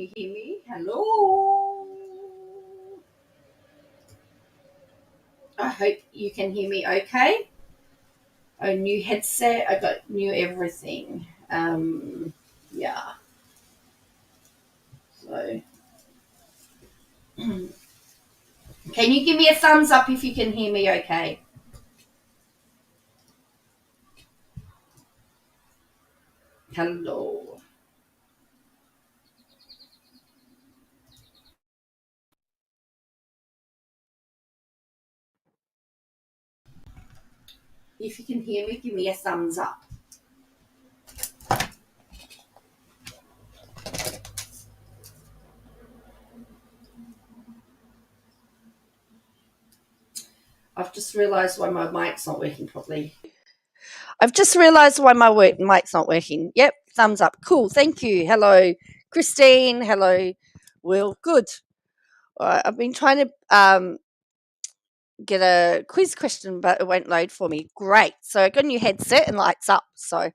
you hear me? Hello. I hope you can hear me okay. A new headset. I got new everything. Yeah. So, can you give me a thumbs up if you can hear me okay? Hello. If you can hear me, give me a thumbs up. I've just realised why my mic's not working properly. I've just realised why my mic's not working. Yep, thumbs up. Cool, thank you. Hello, Christine. Hello, Will. Good. All right, I've been trying to get a quiz question, but it won't load for me. Great. So I got a new headset and lights up. So it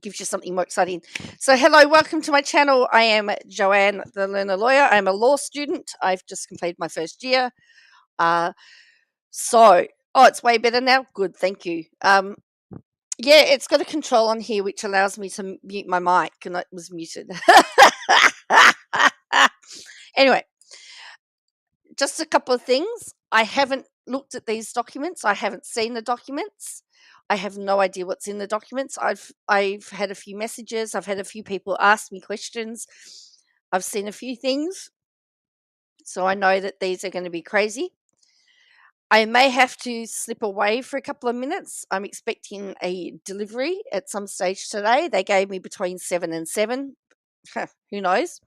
gives you something more exciting. So hello, welcome to my channel. I am Joanne, the Learner Lawyer. I'm a law student. I've just completed my first year. It's way better now. Good, thank you. Yeah, it's got a control on here which allows me to mute my mic, and it was muted. Anyway, just a couple of things. I haven't looked at these documents. I haven't seen the documents. I have no idea what's in the documents. I've had a few messages. I've had a few people ask me questions. I've seen a few things. So I know that these are going to be crazy. I may have to slip away for a couple of minutes. I'm expecting a delivery at some stage today. They gave me between 7 and 7. Who knows?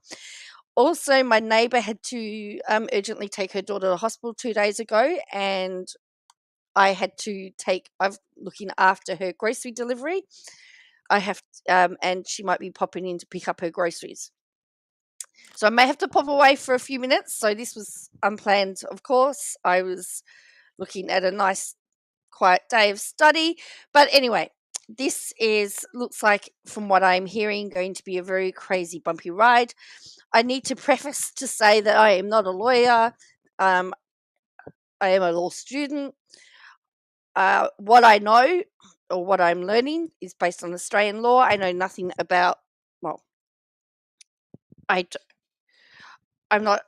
Also, my neighbour had to urgently take her daughter to the hospital 2 days ago, and I had to I'm looking after her grocery delivery. And she might be popping in to pick up her groceries. So I may have to pop away for a few minutes. So this was unplanned, of course. I was looking at a nice quiet day of study. But anyway, this looks like, from what I'm hearing, going to be a very crazy, bumpy ride. I need to preface to say that I am not a lawyer. I am a law student. What I know, or what I'm learning, is based on Australian law. I know nothing about, well, I'm not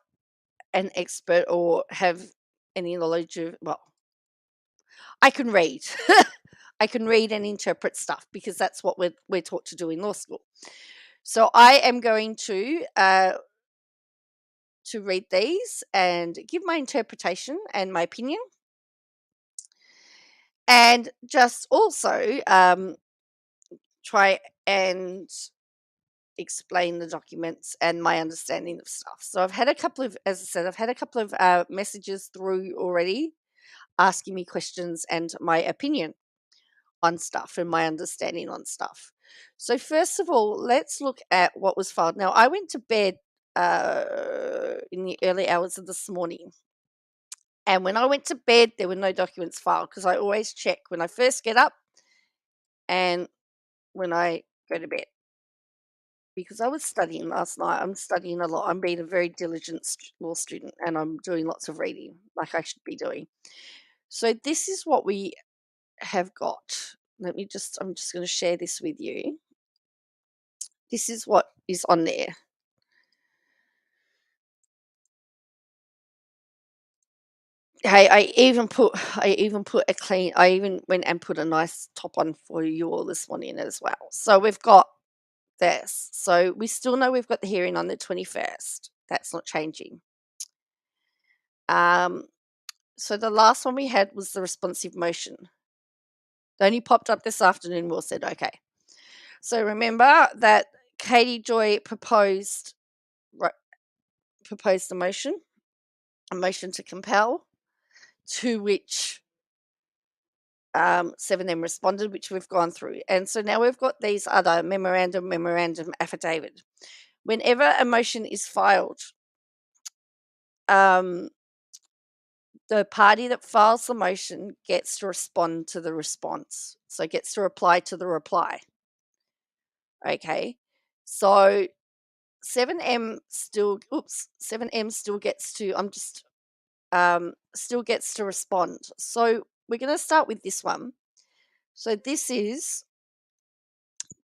an expert or have any knowledge of, well, I can read. I can read and interpret stuff because that's what we're taught to do in law school. So I am going to read these and give my interpretation and my opinion, and just also try and explain the documents and my understanding of stuff. So I've had a couple of, as I said, I've had a couple of messages through already asking me questions and my opinion on stuff and my understanding on stuff. So first of all, let's look at what was filed. Now, I went to bed in the early hours of this morning. And when I went to bed, there were no documents filed, because I always check when I first get up and when I go to bed. Because I was studying last night. I'm studying a lot. I'm being a very diligent law student, and I'm doing lots of reading like I should be doing. So this is what we have got. I'm just going to share this with you. This is what is on there. Hey, I even went and put a nice top on for you all this morning as well. So we've got this. So we still know we've got the hearing on the 21st. That's not changing. So the last one we had was the responsive motion. It only popped up this afternoon. Will said, okay. So remember that Katie Joy proposed a motion to compel, to which 7M responded, which we've gone through. And so now we've got these other memorandum, affidavit. Whenever a motion is filed, the party that files the motion gets to respond to the response. So gets to reply to the reply. Okay. So 7M still gets to still gets to respond. So we're going to start with this one. So this is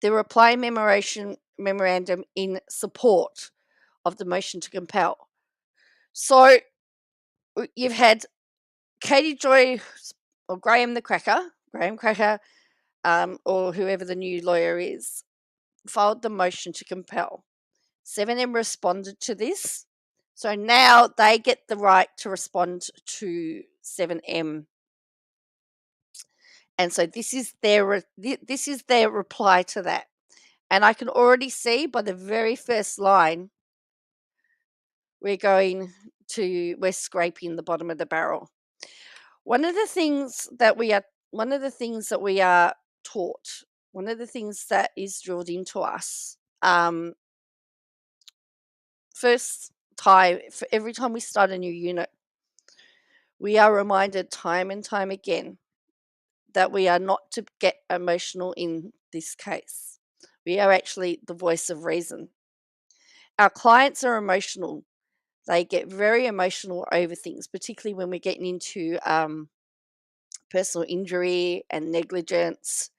the reply memorandum in support of the motion to compel. So you've had Katie Joy or Graham Cracker, or whoever the new lawyer is, filed the motion to compel. 7M responded to this. So now they get the right to respond to 7M. And so this is their reply to that. And I can already see by the very first line, we're scraping the bottom of the barrel. One of the things that we are taught, one of the things that is drilled into us, first time, for every time we start a new unit, we are reminded time and time again that we are not to get emotional in this case. We are actually the voice of reason. Our clients are emotional. They get very emotional over things, particularly when we're getting into personal injury and negligence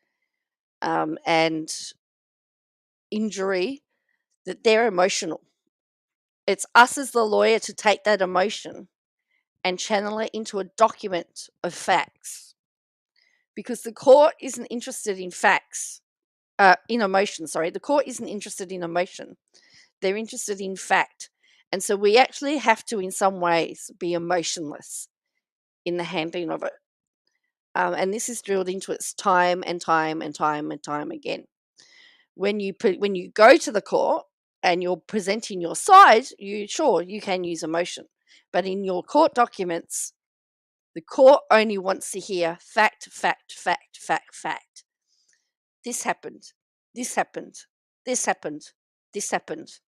and injury, that they're emotional. It's us as the lawyer to take that emotion and channel it into a document of facts, because the court isn't interested in facts, in emotion. Sorry, the court isn't interested in emotion. They're interested in fact. And so we actually have to, in some ways, be emotionless in the handling of it. And this is drilled into its time and time and time and time again. When you go to the court and you're presenting your side, you can use emotion, but in your court documents, the court only wants to hear fact, fact, fact, fact, fact. This happened. This happened. This happened. This happened.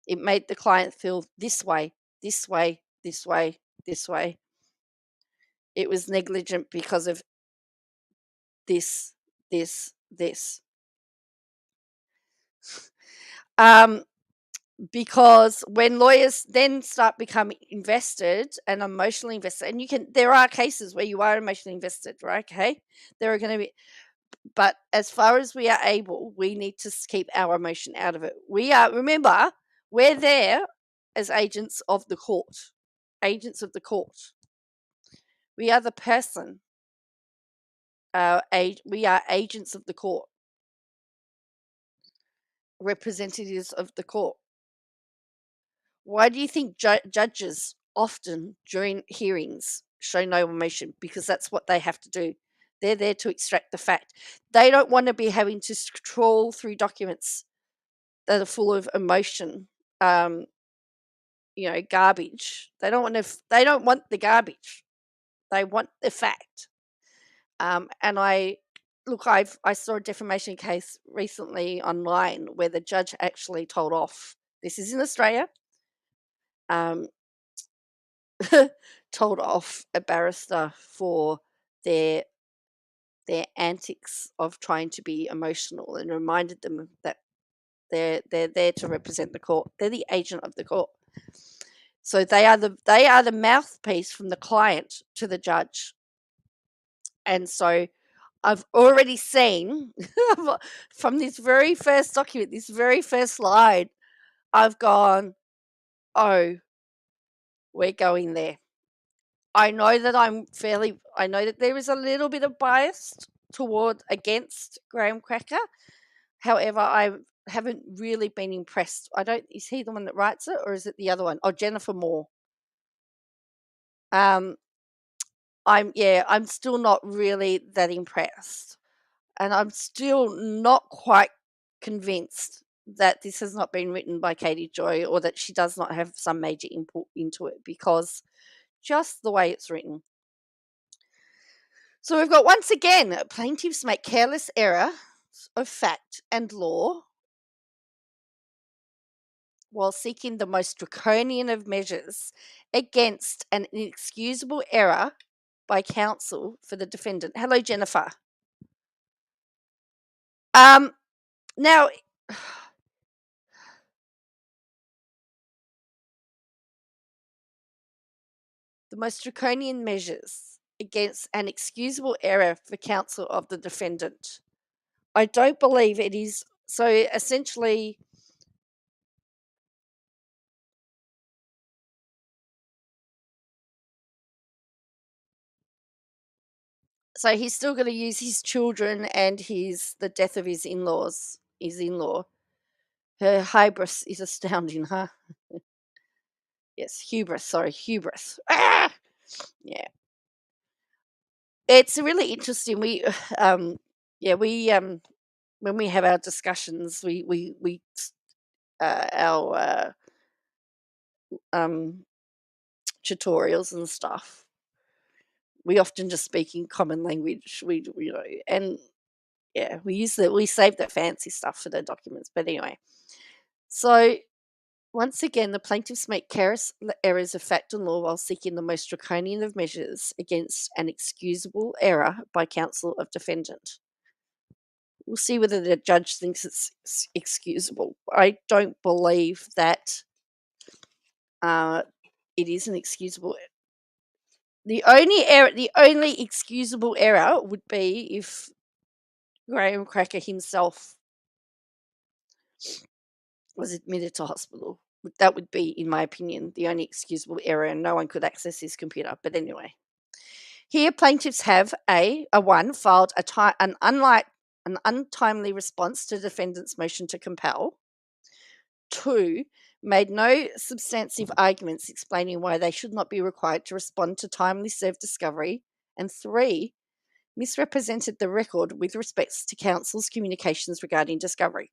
It made the client feel this way, this way, this way, this way. It was negligent because of this, this, this. Because when lawyers then start becoming invested and emotionally invested, and there are cases where you are emotionally invested, right? Okay, there are going to be, but as far as we are able, we need to keep our emotion out of it. Remember, we're there as agents of the court. We are the person. We are agents of the court, representatives of the court. Why do you think judges often during hearings show no emotion? Because that's what they have to do. They're there to extract the fact. They don't want to be having to trawl through documents that are full of emotion, garbage. They don't want the garbage. They want the fact. And I saw a defamation case recently online where the judge actually told off. This is in Australia. Told off a barrister for their antics of trying to be emotional, and reminded them that they're there to represent the court. They're the agent of the court. So they are the mouthpiece from the client to the judge. And so I've already seen from this very first document, this very first slide, I've gone, oh, we're going there. I know that there is a little bit of bias against Graham Cracker. However, I haven't really been impressed. Is he the one that writes it, or is it the other one? Oh, Jennifer Moore. I'm still not really that impressed. And I'm still not quite convinced that this has not been written by Katie Joy, or that she does not have some major input into it, because just the way it's written. So we've got, once again, plaintiffs make careless error of fact and law while seeking the most draconian of measures against an inexcusable error by counsel for the defendant. Hello, Jennifer. Now, the most draconian measures against an excusable error for counsel of the defendant. I don't believe it is. So essentially, so he's still going to use his children and the death of his in-laws, his in-law. Her hybris is astounding, huh? Yes, hubris. Sorry, hubris. Ah! Yeah, it's really interesting. Yeah, when we have our discussions, our um tutorials and stuff. We often just speak in common language. And yeah, we save that fancy stuff for the documents. But anyway, so once again, the plaintiffs make careless errors of fact and law while seeking the most draconian of measures against an excusable error by counsel of defendant. We'll see whether the judge thinks it's excusable. I don't believe that it is an excusable. The only excusable error would be if Graham Cracker himself was admitted to hospital. That would be, in my opinion, the only excusable error, and no one could access his computer. But anyway, here plaintiffs have a one filed an untimely response to defendant's motion to compel. 2, made no substantive arguments explaining why they should not be required to respond to timely served discovery. And 3, misrepresented the record with respects to counsel's communications regarding discovery.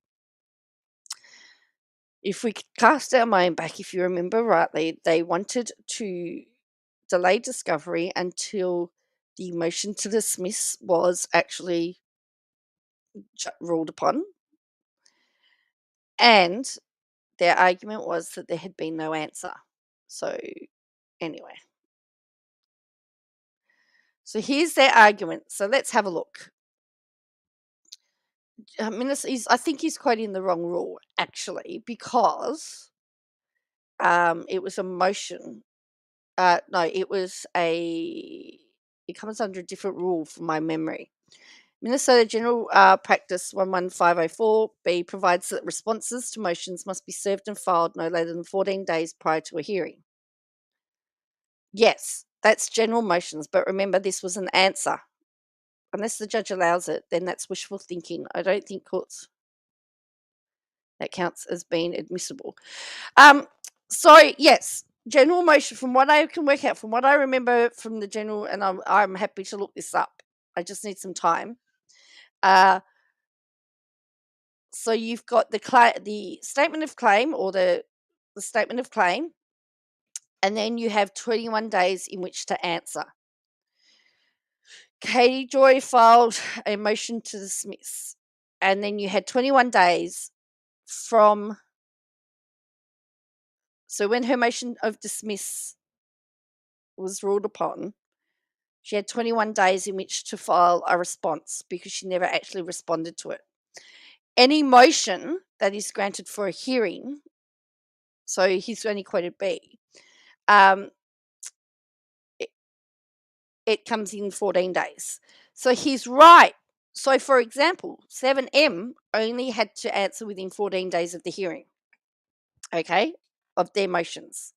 If we cast our mind back, if you remember rightly, they wanted to delay discovery until the motion to dismiss was actually ruled upon. And their argument was that there had been no answer. So, anyway. So, here's their argument. So, let's have a look. I think he's quoting the wrong rule, actually, because it was a motion. No, it comes under a different rule from my memory. Minnesota General Practice 11504B provides that responses to motions must be served and filed no later than 14 days prior to a hearing. Yes, that's general motions, but remember this was an answer. Unless the judge allows it, then that's wishful thinking. I don't think that counts as being admissible. So yes, general motion, from what I can work out, from what I remember from the general, and I'm happy to look this up. I just need some time. So you've got the statement of claim, or the statement of claim, and then you have 21 days in which to answer. Katie Joy filed a motion to dismiss, and then you had 21 days from. So when her motion of dismiss was ruled upon, she had 21 days in which to file a response because she never actually responded to it. Any motion that is granted for a hearing, so he's only quoted B, it comes in 14 days. So he's right. So, for example, 7M only had to answer within 14 days of the hearing, okay, of their motions.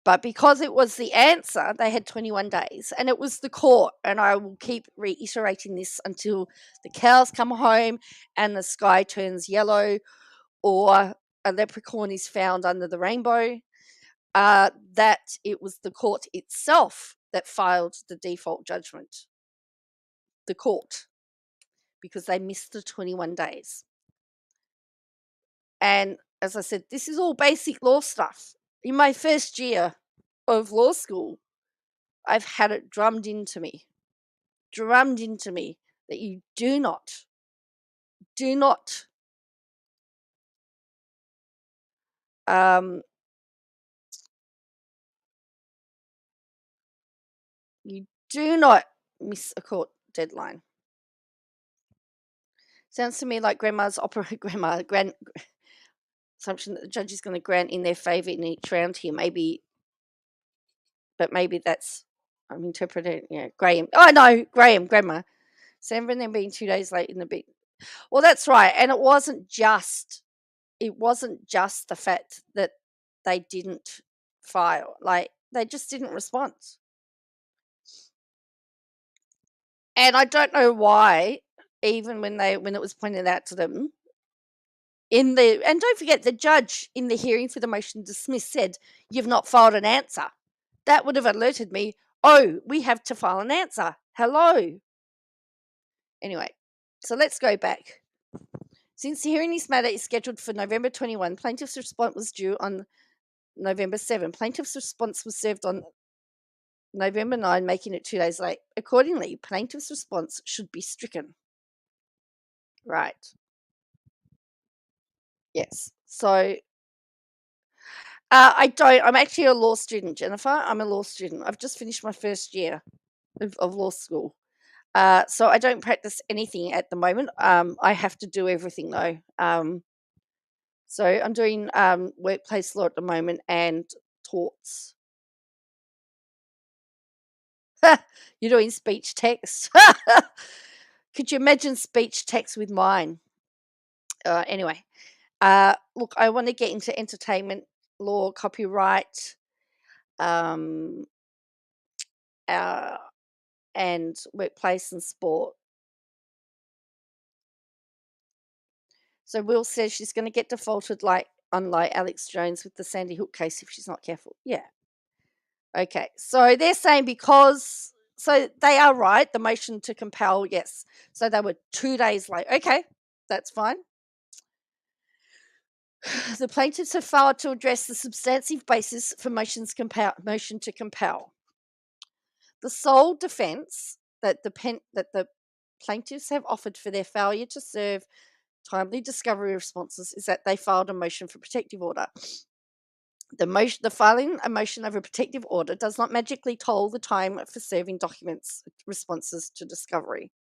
But because it was the answer, they had 21 days, and it was the court. And I will keep reiterating this until the cows come home and the sky turns yellow, or a leprechaun is found under the rainbow, that it was the court itself that filed the default judgment. The court, because they missed the 21 days. And as I said, this is all basic law stuff. In my first year of law school, I've had it drummed into me that you do not you do not miss a court deadline. Sounds to me like grandma's assumption that the judge is going to grant in their favour in each round here. Maybe but maybe that's I'm interpreting. Yeah, Graham. Oh no, Graham, grandma. Sam and then being 2 days late in the bit. Well, that's right, and it wasn't just the fact that they didn't file, like, they just didn't respond. And I don't know why, even when it was pointed out to them and don't forget the judge in the hearing for the motion to dismiss said, "You've not filed an answer." That would have alerted me, "Oh, we have to file an answer. Hello." Anyway, so let's go back. Since the hearing this matter is scheduled for November 21, plaintiff's response was due on November 7. Plaintiff's response was served on November 9, making it 2 days late. Accordingly, plaintiff's response should be stricken. Right. Yes. So I don't. I'm actually a law student, Jennifer. I'm a law student. I've just finished my first year of law school. So I don't practice anything at the moment. I have to do everything though. So I'm doing workplace law at the moment and torts. You're doing speech text. Could you imagine speech text with mine? Anyway, look, I want to get into entertainment law, copyright, um, uh, and workplace and sport. So Will says she's going to get defaulted unlike Alex Jones with the Sandy Hook case if she's not careful. Yeah. Okay. So they're saying so they are right. The motion to compel, yes. So they were 2 days late. Okay. That's fine. The plaintiffs have failed to address the substantive basis for motion to compel. The sole defence that the plaintiffs have offered for their failure to serve timely discovery responses is that they filed a motion for protective order. The filing a motion of a protective order does not magically toll the time for serving documents responses to discovery.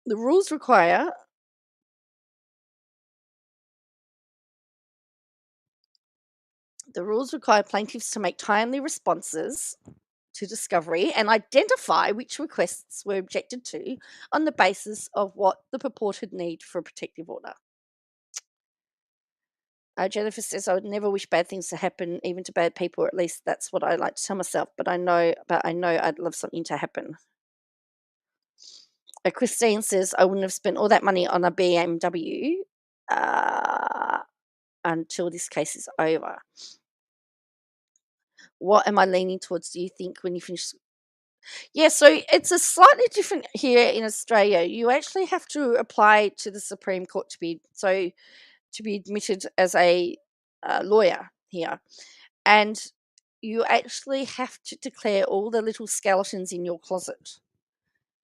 The rules require plaintiffs to make timely responses to discovery and identify which requests were objected to on the basis of what the purported need for a protective order. Jennifer says, "I would never wish bad things to happen, even to bad people, or at least that's what I like to tell myself. But I know I'd love something to happen." Christine says, "I wouldn't have spent all that money on a BMW until this case is over." What am I leaning towards? Do you think when you finish? Yeah, so it's a slightly different here in Australia. You actually have to apply to the Supreme Court to be admitted as a lawyer here, and you actually have to declare all the little skeletons in your closet.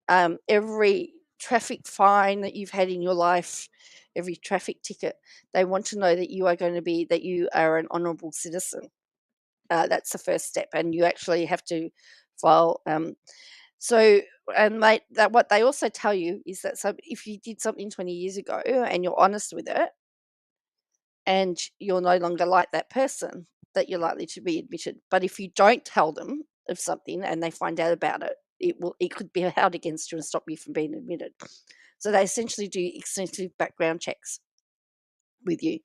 Every traffic fine that you've had in your life, every traffic ticket, they want to know that you are an honourable citizen. That's the first step, and you actually have to file. So, and what they also tell you is that if you did something 20 years ago and you're honest with it, and you're no longer like that person, that you're likely to be admitted. But if you don't tell them of something and they find out about it, it could be held against you and stop you from being admitted. So they essentially do extensive background checks with you.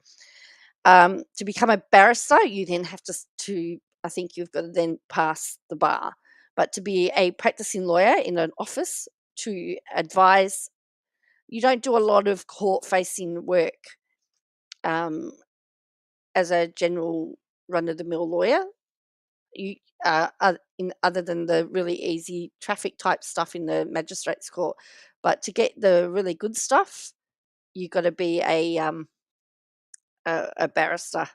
To become a barrister, you then have to I think you've got to then pass the bar. But to be a practicing lawyer in an office to advise, you don't do a lot of court-facing work as a general run-of-the-mill lawyer. You other than the really easy traffic type stuff in the magistrates court, but to get the really good stuff, you got to be a barrister,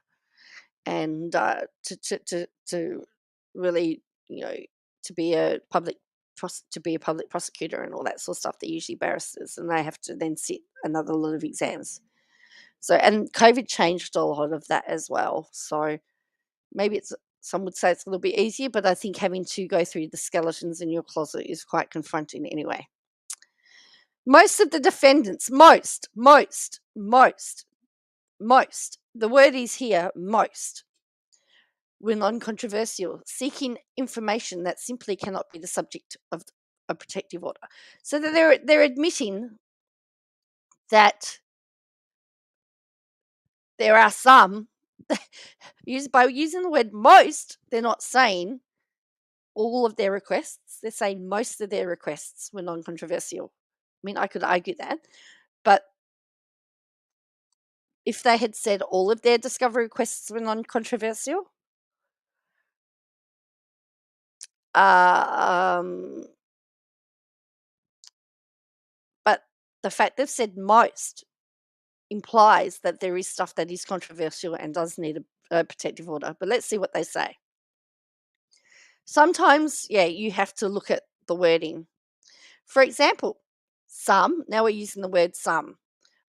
and to really, to be a public prosecutor and all that sort of stuff. They're usually barristers, and they have to then sit another lot of exams. So, and COVID changed a lot of that as well. So maybe some would say it's a little bit easier, but I think having to go through the skeletons in your closet is quite confronting anyway. Most of the defendants, most, the word is here, most, were non-controversial, seeking information that simply cannot be the subject of a protective order. So that they're admitting that there are some, by using the word most, they're not saying all of their requests. They're saying most of their requests were non-controversial. I mean, I could argue that, but if they had said all of their discovery requests were non-controversial, but the fact they've said most implies that there is stuff that is controversial and does need a protective order. But let's see what they say. Sometimes, yeah, you have to look at the wording. For example, now we're using the word some,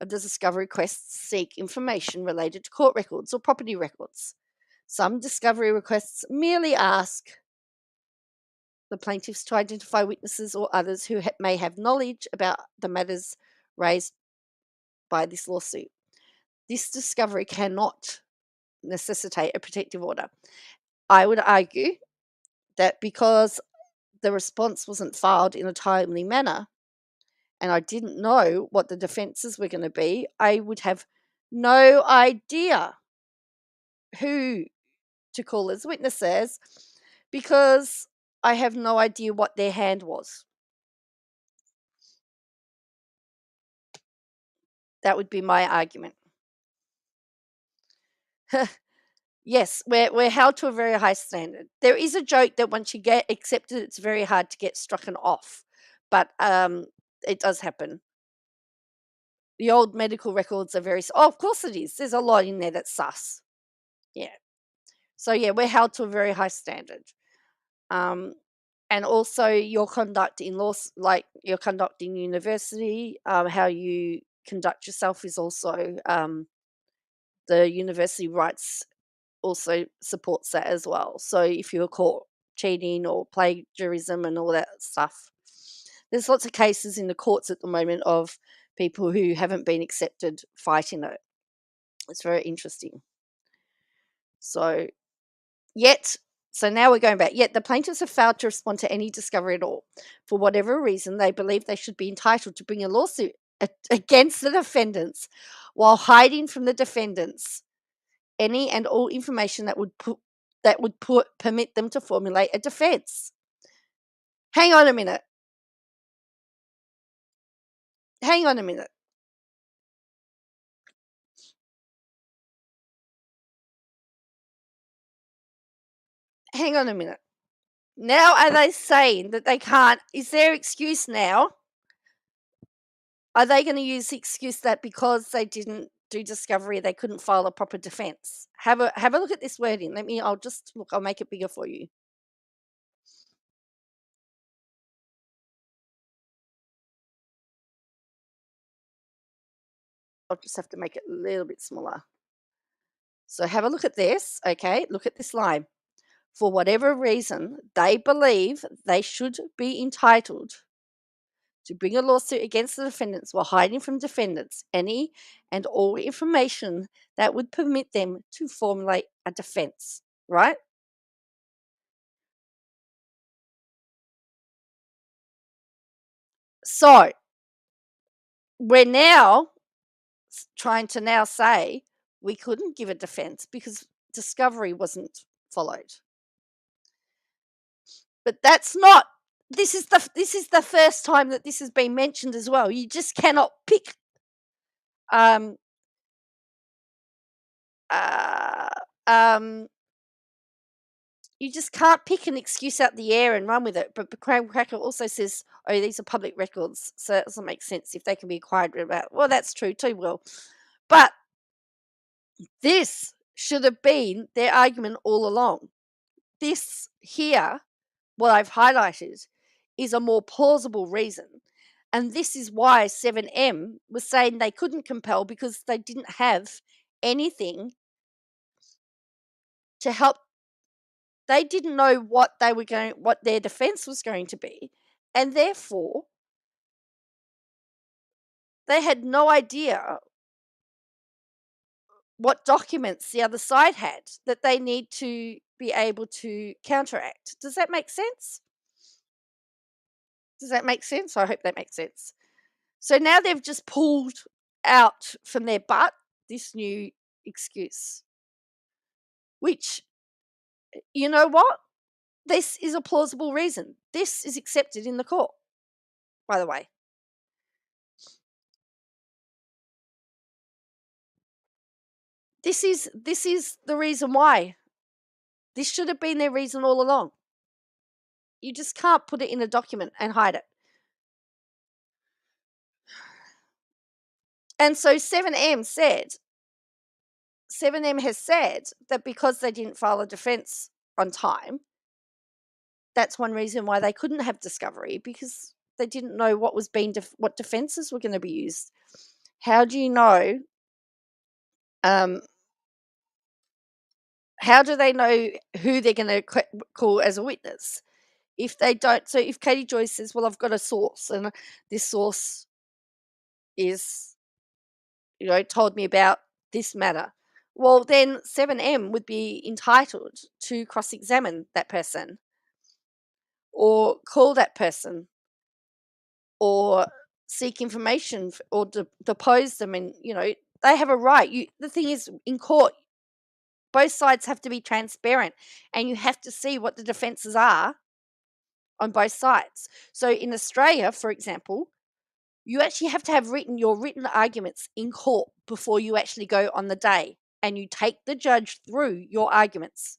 of the discovery requests seek information related to court records or property records. Some discovery requests merely ask the plaintiffs to identify witnesses or others who may have knowledge about the matters raised by this lawsuit. This discovery cannot necessitate a protective order. I would argue that because the response wasn't filed in a timely manner and I didn't know what the defences were going to be, I would have no idea who to call as witnesses because I have no idea what their hand was. That would be my argument. Yes, we're held to a very high standard. There is a joke that once you get accepted, it's very hard to get struck off, but it does happen. The old medical records are very. Oh, of course it is. There's a lot in there that's sus. Yeah. So yeah, we're held to a very high standard. And also your conduct in law, like your conduct in university, how you conduct yourself is also the university rights also supports that as well. So if you're caught cheating or plagiarism and all that stuff, there's lots of cases in the courts at the moment of people who haven't been accepted fighting it. It's very interesting. So now we're going back. Yet the plaintiffs have failed to respond to any discovery at all. For whatever reason, they believe they should be entitled to bring a lawsuit against the defendants while hiding from the defendants any and all information that would permit them to formulate a defense. Hang on a minute. Hang on a minute. Hang on a minute. Now are they saying that they can't? Is their excuse now? Are they going to use the excuse that because they didn't do discovery, they couldn't file a proper defense? Have a look at this wording. I'll just look. I'll make it bigger for you. I'll just have to make it a little bit smaller. So have a look at this. Okay, look at this line. For whatever reason, they believe they should be entitled to bring a lawsuit against the defendants while hiding from defendants any and all information that would permit them to formulate a defense, right? So we're now trying to now say we couldn't give a defense because discovery wasn't followed. But that's not. This is the first time that this has been mentioned as well. You just cannot pick um uh um you just can't pick an excuse out the air and run with it. But Graham Cracker also says, "Oh, these are public records, so it doesn't make sense if they can be acquired about." Well, that's true too, Will. But this should have been their argument all along. This here, what I've highlighted, is a more plausible reason. And this is why 7M was saying they couldn't compel because they didn't have anything to help. They didn't know what their defense was going to be. And therefore, they had no idea what documents the other side had that they need to be able to counteract. Does that make sense? Does that make sense? I hope that makes sense. So now they've just pulled out from their butt this new excuse, which, you know what? This is a plausible reason. This is accepted in the court, by the way. This is the reason why. This should have been their reason all along. You just can't put it in a document and hide it. And so 7M has said that because they didn't file a defense on time, that's one reason why they couldn't have discovery, because they didn't know what was being what defenses were going to be used. How do you know? How do they know who they're going to call as a witness if they don't? So if Katie Joy says, "Well, I've got a source, and this source is, told me about this matter," well, then 7M would be entitled to cross-examine that person, or call that person, or seek information, or depose them, and they have a right. The thing is, in court, both sides have to be transparent, and you have to see what the defenses are on both sides. So in Australia, for example, you actually have to have your written arguments in court before you actually go on the day, and you take the judge through your arguments.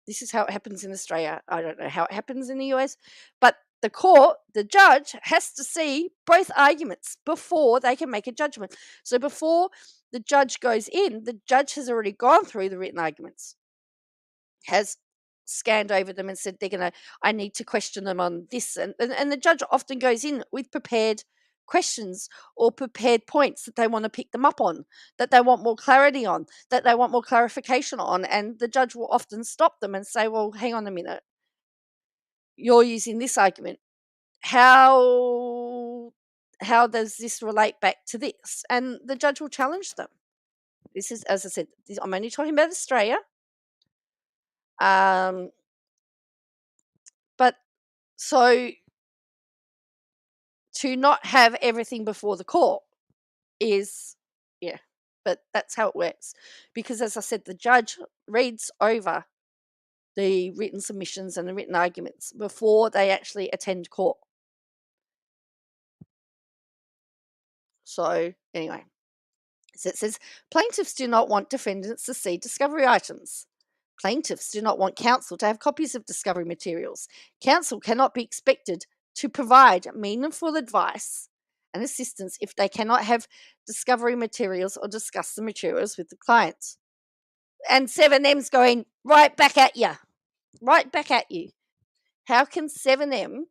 This is how it happens in Australia. I don't know how it happens in the US, but the judge has to see both arguments before they can make a judgment. So before the judge goes in, the judge has already gone through the written arguments, has scanned over them and said, I need to question them on this. And the judge often goes in with prepared questions or prepared points that they want to pick them up on, that they want more clarity on, that they want more clarification on. And the judge will often stop them and say, well, hang on a minute. You're using this argument. How does this relate back to this? And the judge will challenge them. This is, as I said, I'm only talking about Australia. But so to not have everything before the court is, but that's how it works. Because as I said, the judge reads over the written submissions and the written arguments before they actually attend court. So anyway, so it says, plaintiffs do not want defendants to see discovery items. Plaintiffs do not want counsel to have copies of discovery materials. Counsel cannot be expected to provide meaningful advice and assistance if they cannot have discovery materials or discuss the materials with the clients. And 7M's going right back at you. Right back at you. How can 7M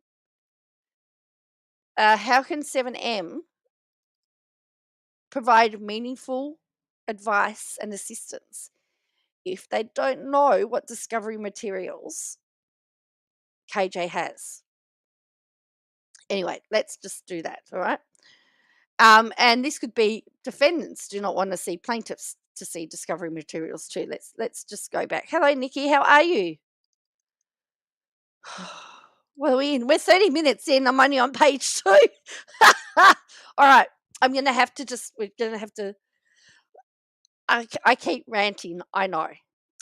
provide meaningful advice and assistance if they don't know what discovery materials KJ has? Anyway, let's just do that, all right? And this could be defendants do not want to see plaintiffs to see discovery materials too. Let's just go back. Hello, Nikki. How are you? What are we in? We're 30 minutes in. I'm only on page 2. All right. We're going to have to, I keep ranting. I know.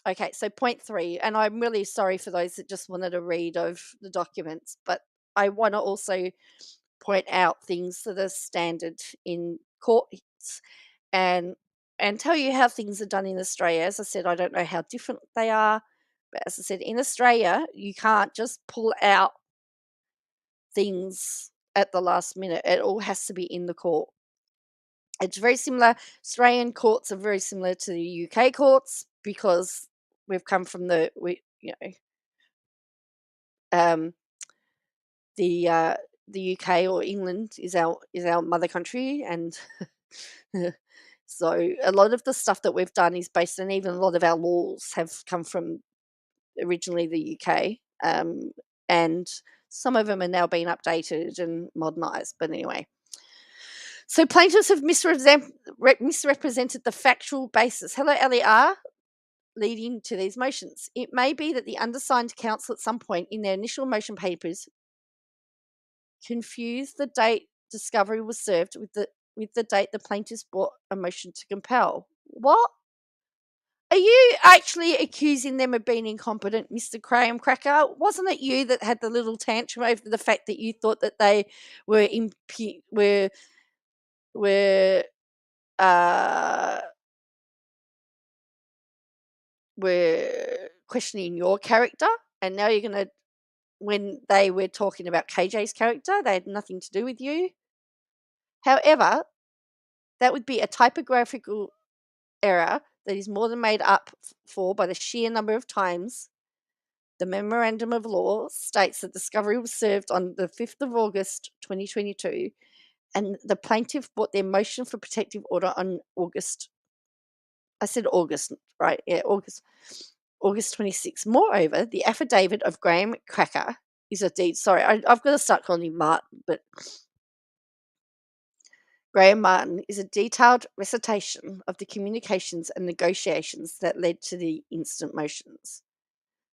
Okay. So point 3, and I'm really sorry for those that just wanted a read of the documents, but I want to also point out things that are standard in courts and tell you how things are done in Australia. As I said, I don't know how different they are, but as I said, in Australia, you can't just pull out things at the last minute. It all has to be in the court. It's very similar. Australian courts are very similar to the UK courts because we've come from the UK or England is our mother country, and so a lot of the stuff that we've done is based on, even a lot of our laws have come from originally the UK, and some of them are now being updated and modernised. But anyway, so plaintiffs have misrepresented the factual basis. Hello, LER. leading to these motions. It may be that the undersigned counsel at some point in their initial motion papers confused the date discovery was served with the date the plaintiffs brought a motion to compel. What? Are you actually accusing them of being incompetent, Mr. Graham Cracker? Wasn't it you that had the little tantrum over the fact that you thought that they were were uh were questioning your character, and now you're gonna, when they were talking about KJ's character, they had nothing to do with you. However, that would be a typographical error that is more than made up for by the sheer number of times the memorandum of law states that discovery was served on the 5th of August 2022, and the plaintiff brought their motion for protective order on August. I said August, right? Yeah, August 26th. Moreover, the affidavit of Graham Cracker is a deed. Sorry, I've got to start calling him Martin, but Graham Martin is a detailed recitation of the communications and negotiations that led to the instant motions.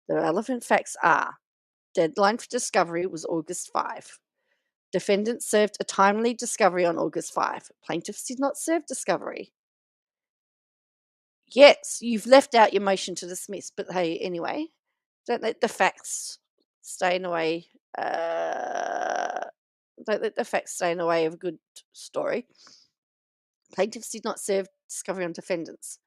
The relevant facts are: deadline for discovery was August 5. Defendants served a timely discovery on August 5. Plaintiffs did not serve discovery. Yes, you've left out your motion to dismiss, but hey, anyway, don't let the facts stay in the way. Don't let the facts stay in the way of a good story. Plaintiffs did not serve discovery on defendants.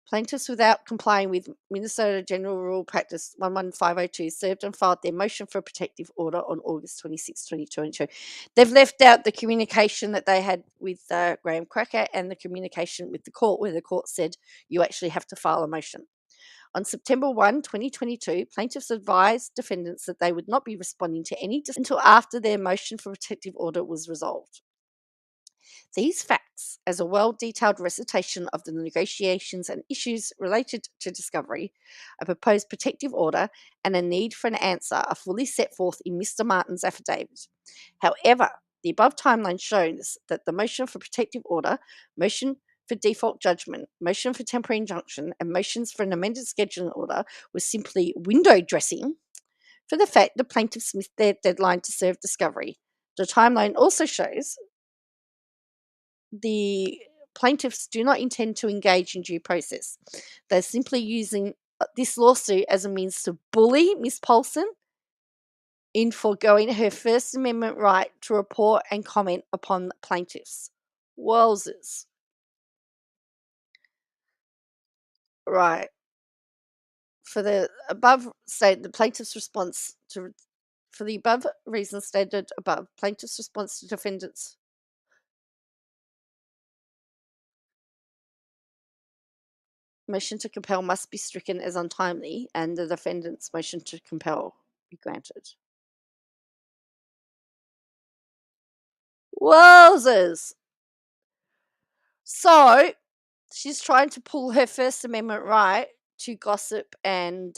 Plaintiffs, without complying with Minnesota General Rule Practice 11502, served and filed their motion for a protective order on August 26, 2022. They've left out the communication that they had with Graham Cracker and the communication with the court, where the court said you actually have to file a motion. On September 1, 2022, plaintiffs advised defendants that they would not be responding to any until after their motion for protective order was resolved. These facts, as a well-detailed recitation of the negotiations and issues related to discovery, a proposed protective order, and a need for an answer, are fully set forth in Mr. Martin's affidavit. However, the above timeline shows that the motion for protective order, motion for default judgment, motion for temporary injunction, and motions for an amended scheduling order was simply window dressing for the fact the plaintiffs missed their deadline to serve discovery. The timeline also shows the plaintiffs do not intend to engage in due process. They're simply using this lawsuit as a means to bully Miss Paulson in foregoing her First Amendment right to report and comment upon plaintiffs. Wowzers. Right. For the above stated, the plaintiff's response to, for the above reasons stated above, plaintiff's response to defendants' motion to compel must be stricken as untimely, and the defendant's motion to compel be granted. Wowzers! So, she's trying to pull her First Amendment right to gossip and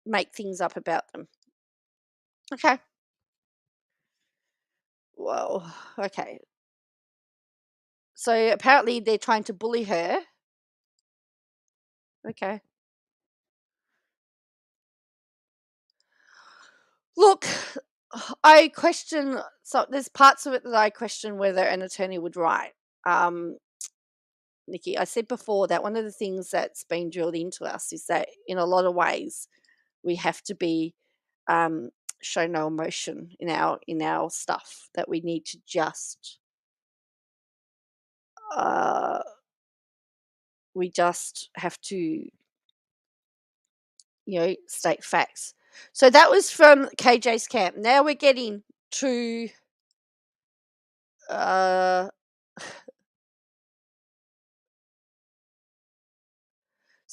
make things up about them. Okay. Well, okay. So apparently they're trying to bully her. Okay. Look, I question, so there's parts of it that I question whether an attorney would write. Nikki, I said before that one of the things that's been drilled into us is that in a lot of ways we have to be show no emotion in our stuff, that we need to just we just have to, state facts. So that was from KJ's camp. Now we're getting to so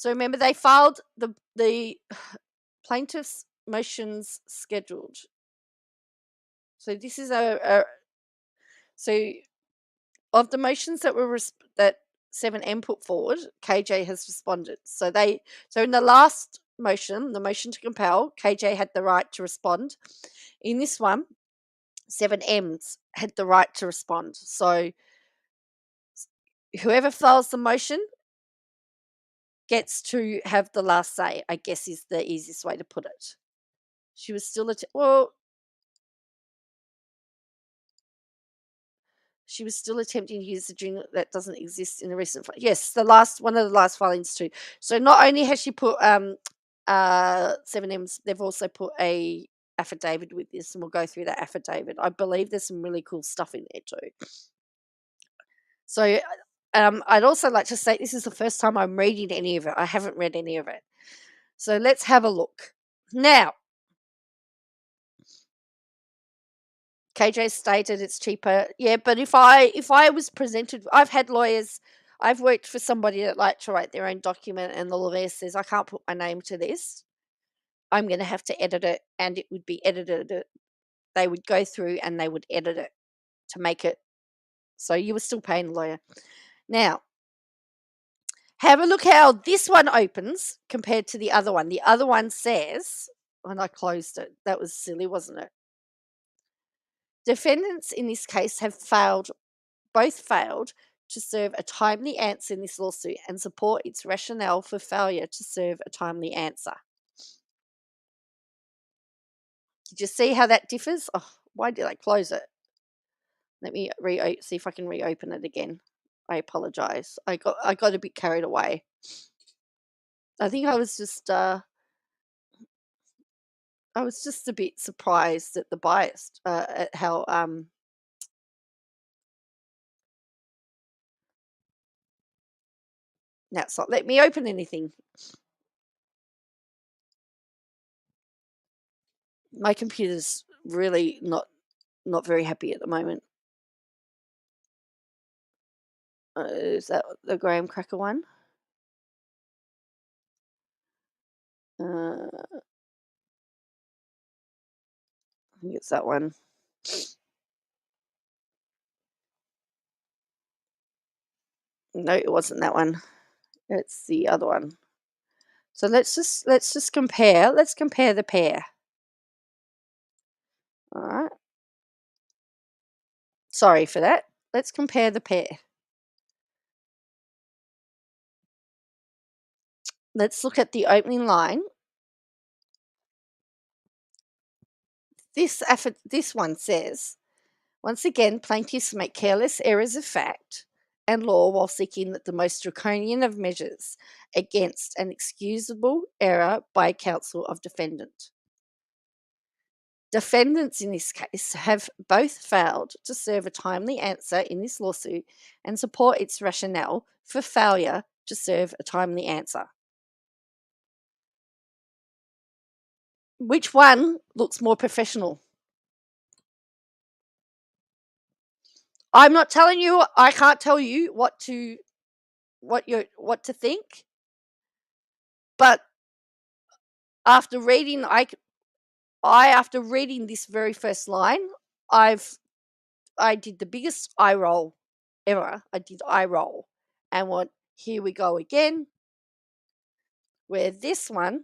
remember they filed the plaintiff's motions scheduled. So this is so of the motions that were that 7M put forward, KJ has responded. So in the last motion, the motion to compel, KJ had the right to respond. In this one, 7M's had the right to respond. So whoever files the motion gets to have the last say, I guess is the easiest way to put it. She was still she was still attempting to use the dream that doesn't exist in the recent yes, the last one of the last filings too. So not only has she put 7M's, they've also put a affidavit with this, and we'll go through that affidavit. I believe there's some really cool stuff in there too. So I'd also like to say this is the first time I'm reading any of it. I haven't read any of it. So let's have a look. Now, KJ stated it's cheaper. Yeah, but if I was presented, I've had lawyers, I've worked for somebody that like to write their own document, and the lawyer says I can't put my name to this. I'm going to have to edit it, and it would be edited. They would go through and they would edit it to make it so you were still paying the lawyer. Now, have a look how this one opens compared to the other one. The other one says, when I closed it, that was silly, wasn't it? Defendants in this case have both failed to serve a timely answer in this lawsuit and support its rationale for failure to serve a timely answer. Did you see how that differs? Oh, why did I close it? Let me see if I can reopen it again. I apologize. I got a bit carried away. I think I was just a bit surprised at the bias, at how now it's not let me open anything. My computer's really not very happy at the moment. Is that the graham cracker one? I think it's that one. No, it wasn't that one. It's the other one. So let's just compare. Let's compare the pair. All right. Sorry for that. Let's compare the pair. Let's look at the opening line. This one says, once again, plaintiffs make careless errors of fact and law while seeking the most draconian of measures against an excusable error by counsel of defendant. Defendants in this case have both failed to serve a timely answer in this lawsuit and support its rationale for failure to serve a timely answer. Which one looks more professional? I'm not telling you, I can't tell you what to think, but after reading after reading this very first line, I did the biggest eye roll ever. I did eye roll and went, here we go again. Where this one,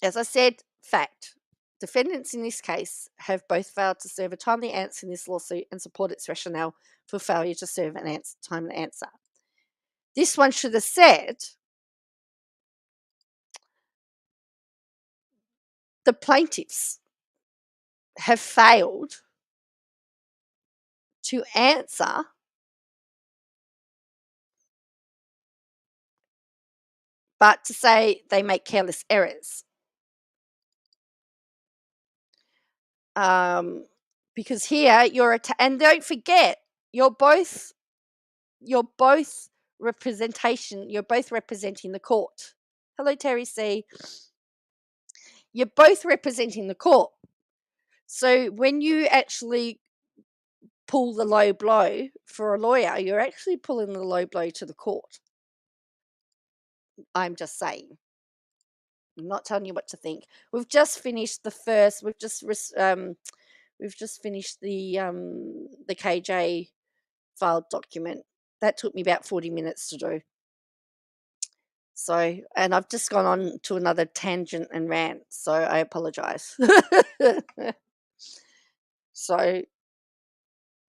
as I said, fact. Defendants in this case have both failed to serve a timely answer in this lawsuit and support its rationale for failure to serve an timely answer. This one should have said, the plaintiffs have failed to answer but to say they make careless errors. Because here and don't forget, you're both representing the court. Hello, Terry C. You're both representing the court. So when you actually pull the low blow for a lawyer, you're actually pulling the low blow to the court. I'm just saying. I'm not telling you what to think. We've just finished the first. We've just finished the KJ filed document. That took me about 40 minutes to do. So, and I've just gone on to another tangent and rant. So I apologize. So,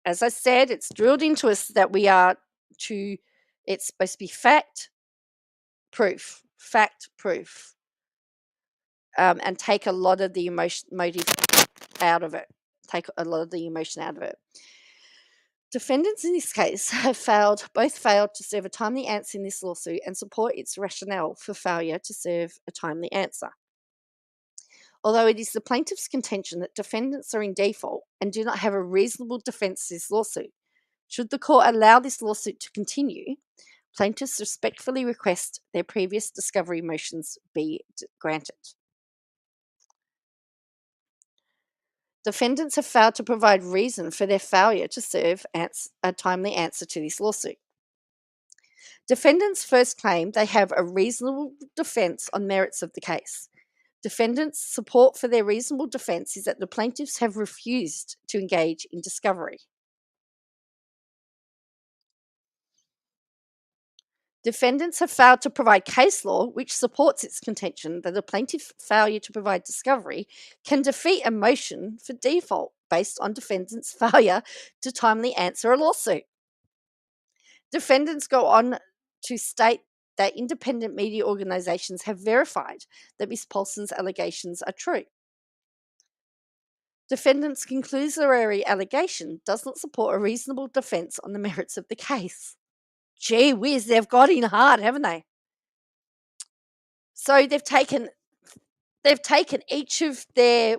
as I said, it's drilled into us that it's supposed to be fact, fact proof, and take a lot of the motive out of it. Take a lot of the emotion out of it. Defendants in this case have both failed to serve a timely answer in this lawsuit and support its rationale for failure to serve a timely answer. Although it is the plaintiff's contention that defendants are in default and do not have a reasonable defence to this lawsuit, should the court allow this lawsuit to continue, plaintiffs respectfully request their previous discovery motions be granted. Defendants have failed to provide reason for their failure to serve a timely answer to this lawsuit. Defendants first claim they have a reasonable defence on merits of the case. Defendants' support for their reasonable defence is that the plaintiffs have refused to engage in discovery. Defendants have failed to provide case law which supports its contention that a plaintiff's failure to provide discovery can defeat a motion for default based on defendants' failure to timely answer a lawsuit. Defendants go on to state that independent media organisations have verified that Ms. Paulson's allegations are true. Defendants' conclusory allegation does not support a reasonable defence on the merits of the case. Gee whiz, they've got in hard, haven't they? So they've taken each of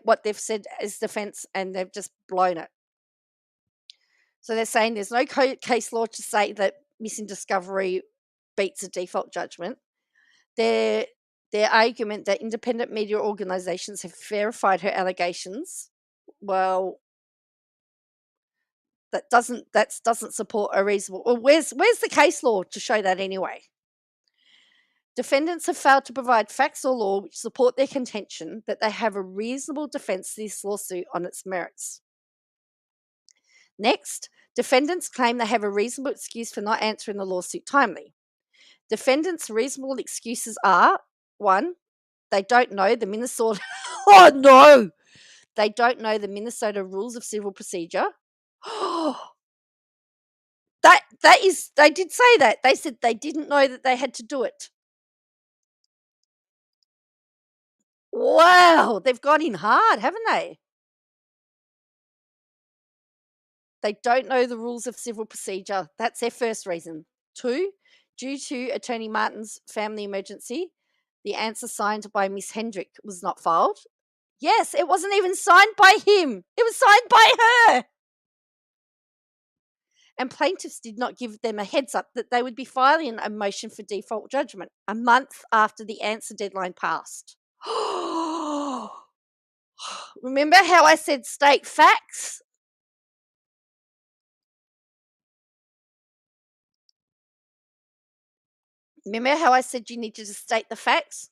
what they've said as defence and they've just blown it. So they're saying there's no case law to say that missing discovery beats a default judgment. Their argument that independent media organisations have verified her allegations, well, that doesn't support a reasonable. Well, where's the case law to show that anyway? Defendants have failed to provide facts or law which support their contention that they have a reasonable defence to this lawsuit on its merits. Next, defendants claim they have a reasonable excuse for not answering the lawsuit timely. Defendants' reasonable excuses are: 1, they don't know the Minnesota oh no! They don't know the Minnesota Rules of Civil Procedure. They did say that. They said they didn't know that they had to do it. Wow, they've got in hard, haven't they? They don't know the rules of civil procedure. That's their first reason. 2, due to Attorney Martin's family emergency, the answer signed by Miss Hendrick was not filed. Yes, it wasn't even signed by him. It was signed by her. And plaintiffs did not give them a heads up that they would be filing a motion for default judgment a month after the answer deadline passed. Remember how I said state facts? Remember how I said you needed to state the facts?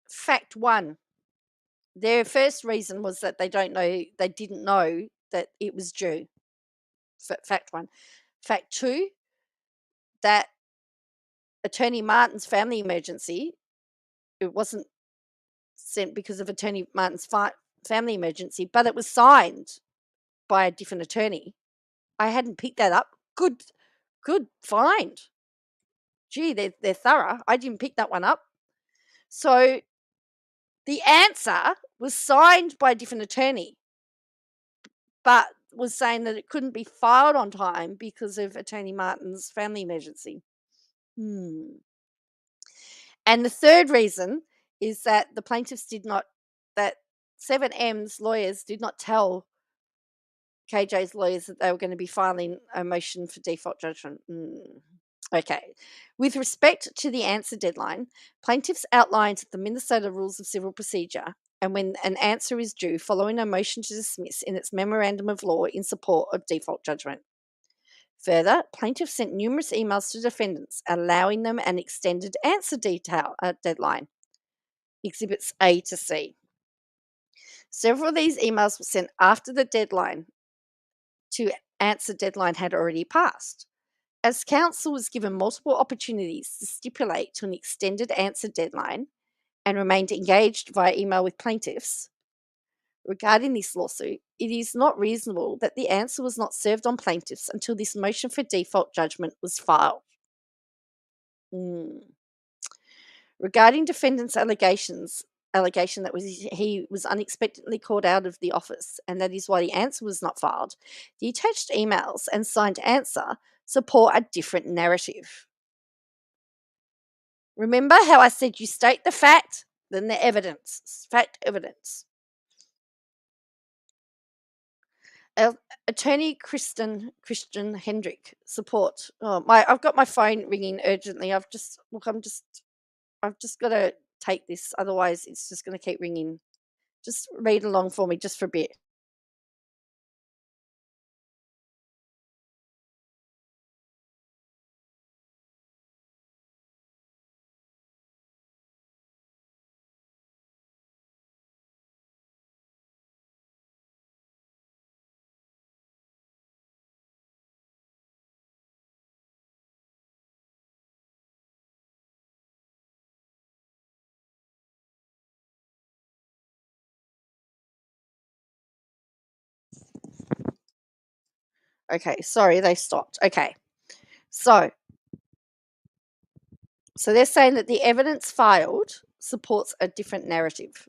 Fact 1. Their first reason was that they didn't know that it was due. Fact 1. Fact 2, that Attorney Martin's family emergency, it wasn't sent because of Attorney Martin's family emergency, but it was signed by a different attorney. I hadn't picked that up. Good find. Gee, they're thorough. I didn't pick that one up. So the answer was signed by a different attorney, but was saying that it couldn't be filed on time because of Attorney Martin's family emergency. And the third reason is that the plaintiffs that 7M's lawyers did not tell KJ's lawyers that they were going to be filing a motion for default judgment. Okay. With respect to the answer deadline, plaintiffs outlined the Minnesota Rules of Civil Procedure and when an answer is due following a motion to dismiss in its memorandum of law in support of default judgment. Further, plaintiffs sent numerous emails to defendants allowing them an extended answer deadline, Exhibits A to C. Several of these emails were sent after the deadline to answer deadline had already passed. As counsel was given multiple opportunities to stipulate to an extended answer deadline and remained engaged via email with plaintiffs regarding this lawsuit, it is not reasonable that the answer was not served on plaintiffs until this motion for default judgment was filed. Mm. Regarding defendant's allegation that he was unexpectedly called out of the office and that is why the answer was not filed, the attached emails and signed answer support a different narrative. Remember how I said you state the fact, then the evidence. Fact, evidence. Attorney Christian Hendrick support. Oh, I've got my phone ringing urgently. I've just got to take this, otherwise it's just going to keep ringing. Just read along for me just for a bit. Okay, sorry, they stopped. Okay, so they're saying that the evidence filed supports a different narrative.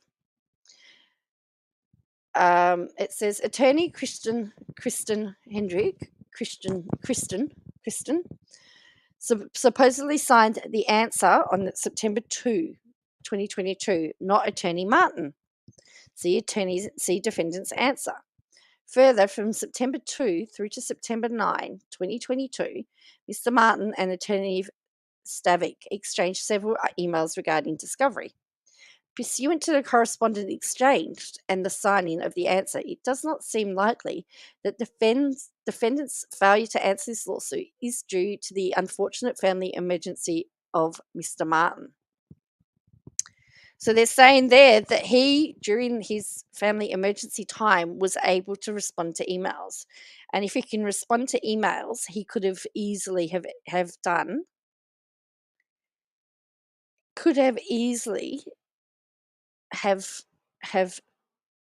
It says attorney Kristen Hendrick, Kristen, supposedly signed the answer on September 2, 2022, not attorney Martin. See defendant's answer. Further, from September 2 through to September 9, 2022, Mr. Martin and attorney Stavik exchanged several emails regarding discovery. Pursuant to the correspondence exchanged and the signing of the answer, it does not seem likely that defendant's failure to answer this lawsuit is due to the unfortunate family emergency of Mr. Martin. So they're saying there that he, during his family emergency time, was able to respond to emails. And if he can respond to emails, he could have easily have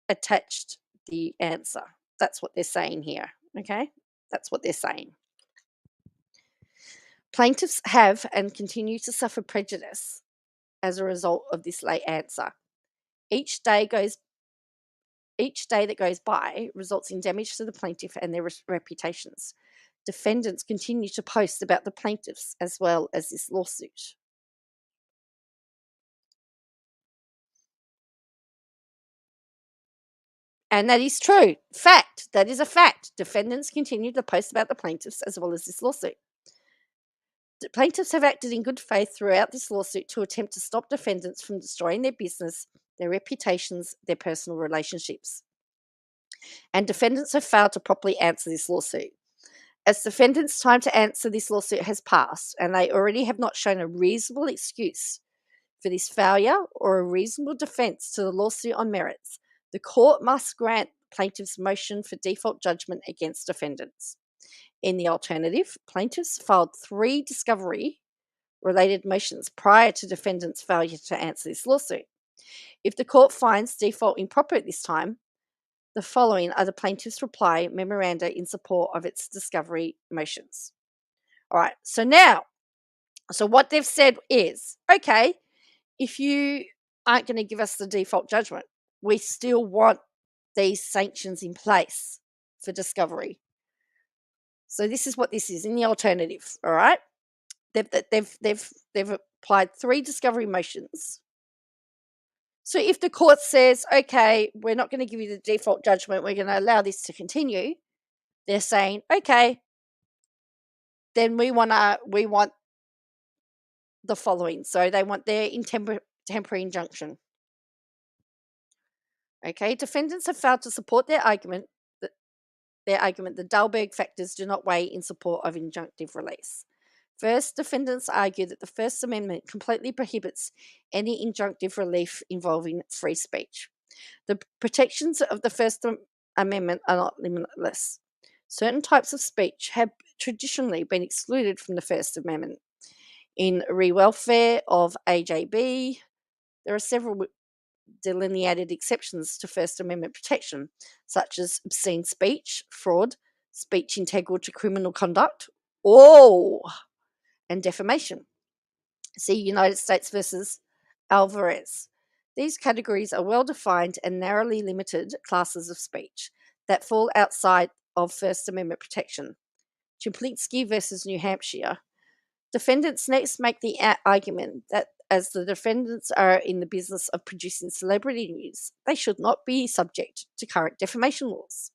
attached the answer. That's what they're saying here. Okay? That's what they're saying. Plaintiffs have and continue to suffer prejudice as a result of this late answer. Each day that goes by results in damage to the plaintiff and their reputations. Defendants continue to post about the plaintiffs as well as this lawsuit. And that is true. Fact. That is a fact. Defendants continue to post about the plaintiffs as well as this lawsuit. The plaintiffs have acted in good faith throughout this lawsuit to attempt to stop defendants from destroying their business, their reputations, their personal relationships. And defendants have failed to properly answer this lawsuit. As defendants' time to answer this lawsuit has passed, and they already have not shown a reasonable excuse for this failure or a reasonable defence to the lawsuit on merits, the court must grant plaintiffs' motion for default judgment against defendants. In the alternative, plaintiffs filed 3 discovery-related motions prior to defendants' failure to answer this lawsuit. If the court finds default improper at this time, the following are the plaintiff's reply memoranda in support of its discovery motions. All right, so what they've said is, okay, if you aren't going to give us the default judgment, we still want these sanctions in place for discovery. So this is what this is in the alternative, all right? They've applied 3 discovery motions. So if the court says, okay, we're not going to give you the default judgment, we're going to allow this to continue, they're saying, okay, then we want the following. So they want their temporary injunction. Okay, defendants have failed to support their argument that the Dalberg factors do not weigh in support of injunctive release. First, defendants argue that the First Amendment completely prohibits any injunctive relief involving free speech. The protections of the First Amendment are not limitless. Certain types of speech have traditionally been excluded from the First Amendment. In re-welfare of AJB, there are several delineated exceptions to First Amendment protection, such as obscene speech, fraud, speech integral to criminal conduct, and defamation. See United States versus Alvarez. These categories are well defined and narrowly limited classes of speech that fall outside of First Amendment protection. Chaplinsky versus New Hampshire. Defendants next make the argument that as the defendants are in the business of producing celebrity news, they should not be subject to current defamation laws.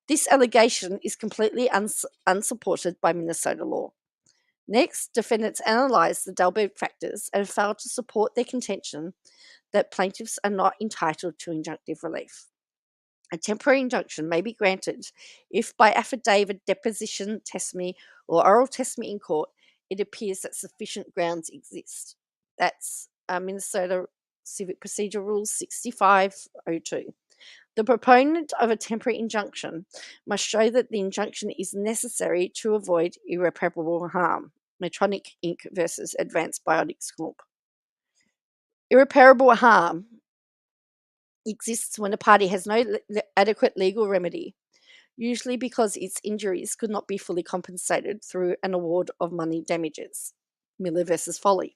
This allegation is completely unsupported by Minnesota law. Next, defendants analysed the Dalberg factors and failed to support their contention that plaintiffs are not entitled to injunctive relief. A temporary injunction may be granted if, by affidavit, deposition, testimony, or oral testimony in court, it appears that sufficient grounds exist. That's Minnesota Civic Procedure Rules 6502. The proponent of a temporary injunction must show that the injunction is necessary to avoid irreparable harm. Medtronic Inc. versus Advanced Biotics Corp. Irreparable harm exists when a party has no adequate legal remedy, usually because its injuries could not be fully compensated through an award of money damages. Miller versus Foley.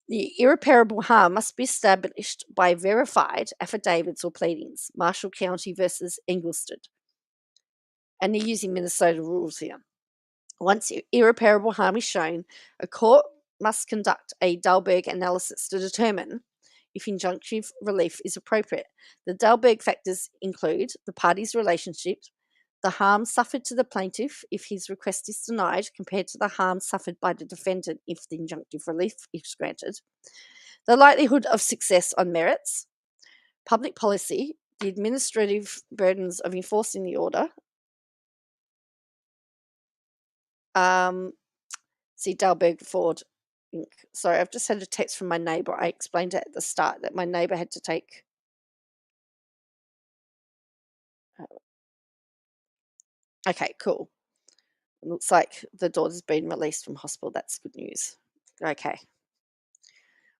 The irreparable harm must be established by verified affidavits or pleadings. Marshall County versus Engelstad. And they're using Minnesota rules here. Once irreparable harm is shown, a court must conduct a Dalberg analysis to determine if injunctive relief is appropriate. The Dalberg factors include the parties' relationship, the harm suffered to the plaintiff if his request is denied compared to the harm suffered by the defendant if the injunctive relief is granted, the likelihood of success on merits, public policy, the administrative burdens of enforcing the order, see Dalberg Ford Inc. Sorry, I've just had a text from my neighbour. I explained it at the start that my neighbour had to take okay, cool. It looks like the daughter's been released from hospital. That's good news. Okay.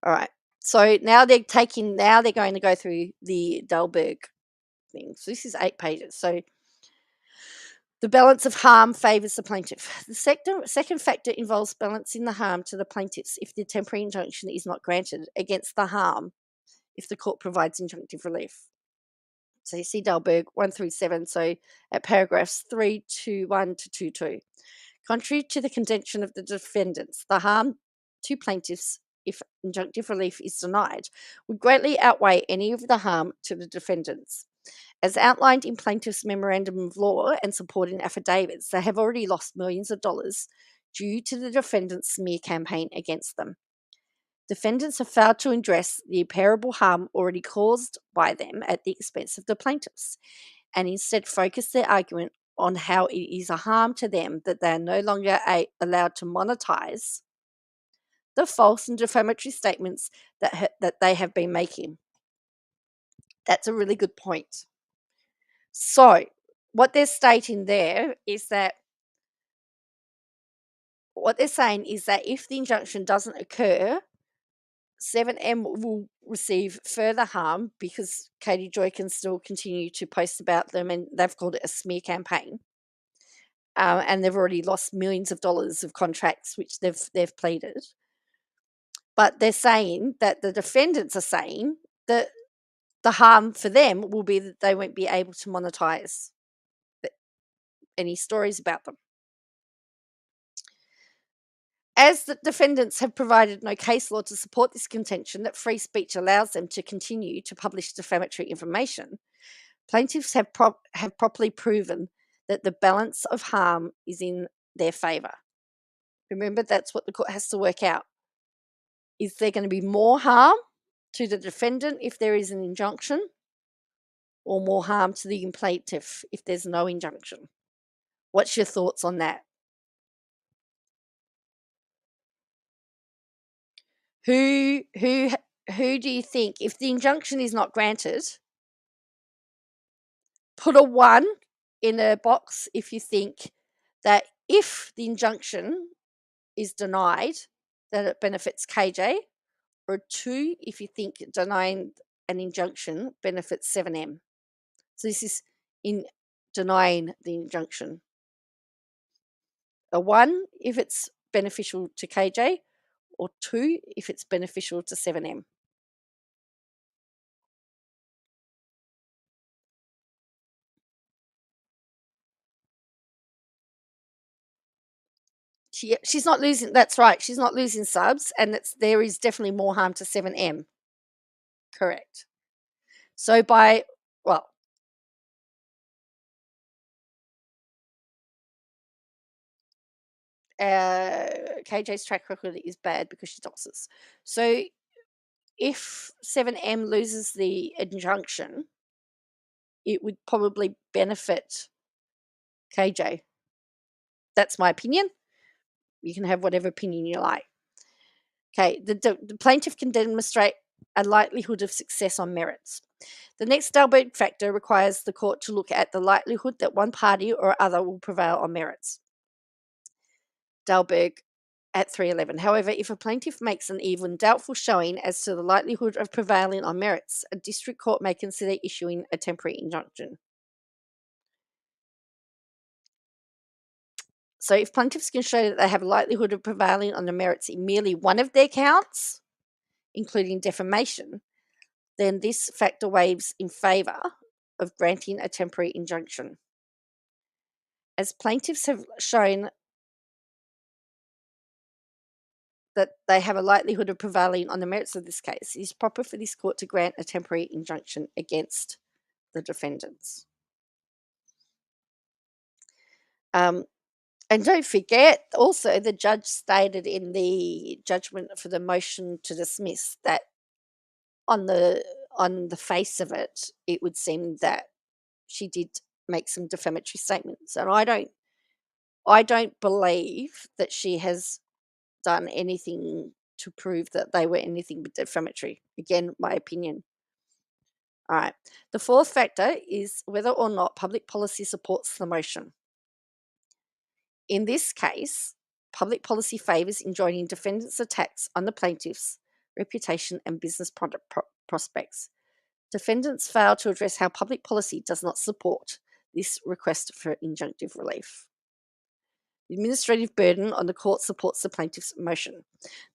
All right. So now they're going to go through the Dalberg thing. So this is 8 pages. So the balance of harm favours the plaintiff. The second factor involves balancing the harm to the plaintiffs if the temporary injunction is not granted against the harm if the court provides injunctive relief. So you see Dalberg 1 through 7, so at paragraphs 321 to 22. Contrary to the contention of the defendants, the harm to plaintiffs if injunctive relief is denied would greatly outweigh any of the harm to the defendants. As outlined in plaintiffs' memorandum of law and supporting affidavits, they have already lost millions of dollars due to the defendants' smear campaign against them. Defendants have failed to address the irreparable harm already caused by them at the expense of the plaintiffs, and instead focus their argument on how it is a harm to them that they are no longer allowed to monetize the false and defamatory statements that they have been making. That's a really good point. So, what they're stating there is that what they're saying is that if the injunction doesn't occur, 7M will receive further harm because Katie Joy can still continue to post about them, and they've called it a smear campaign. And they've already lost millions of dollars of contracts, which they've pleaded. But they're saying that the defendants are saying that the harm for them will be that they won't be able to monetize any stories about them. As the defendants have provided no case law to support this contention that free speech allows them to continue to publish defamatory information, plaintiffs have properly proven that the balance of harm is in their favour. Remember, that's what the court has to work out. Is there going to be more harm to the defendant if there is an injunction, or more harm to the plaintiff if there's no injunction? What's your thoughts on that? Who do you think, if the injunction is not granted, put a 1 in a box if you think that if the injunction is denied, that it benefits KJ, or 2 if you think denying an injunction benefits 7M. So this is in denying the injunction. A 1 if it's beneficial to KJ, or 2 if it's beneficial to 7M. She's not losing, that's right, she's not losing subs, and there is definitely more harm to 7M. Correct. So well, KJ's track record is bad because she doxes. So if 7M loses the injunction, it would probably benefit KJ. That's my opinion. You can have whatever opinion you like. Okay, the plaintiff can demonstrate a likelihood of success on merits. The next Dalberg factor requires the court to look at the likelihood that one party or other will prevail on merits. Dalberg at 311. However, if a plaintiff makes an even doubtful showing as to the likelihood of prevailing on merits, a district court may consider issuing a temporary injunction. So if plaintiffs can show that they have a likelihood of prevailing on the merits in merely one of their counts, including defamation, then this factor weighs in favour of granting a temporary injunction. As plaintiffs have shown that they have a likelihood of prevailing on the merits of this case, it is proper for this court to grant a temporary injunction against the defendants. And don't forget, also, the judge stated in the judgment for the motion to dismiss that on the face of it, it would seem that she did make some defamatory statements, and I don't believe that she has done anything to prove that they were anything but defamatory. Again, my opinion. All right. The fourth factor is whether or not public policy supports the motion. In this case, public policy favours enjoining defendants' attacks on the plaintiff's reputation and business prospects. Defendants fail to address how public policy does not support this request for injunctive relief. The administrative burden on the court supports the plaintiff's motion.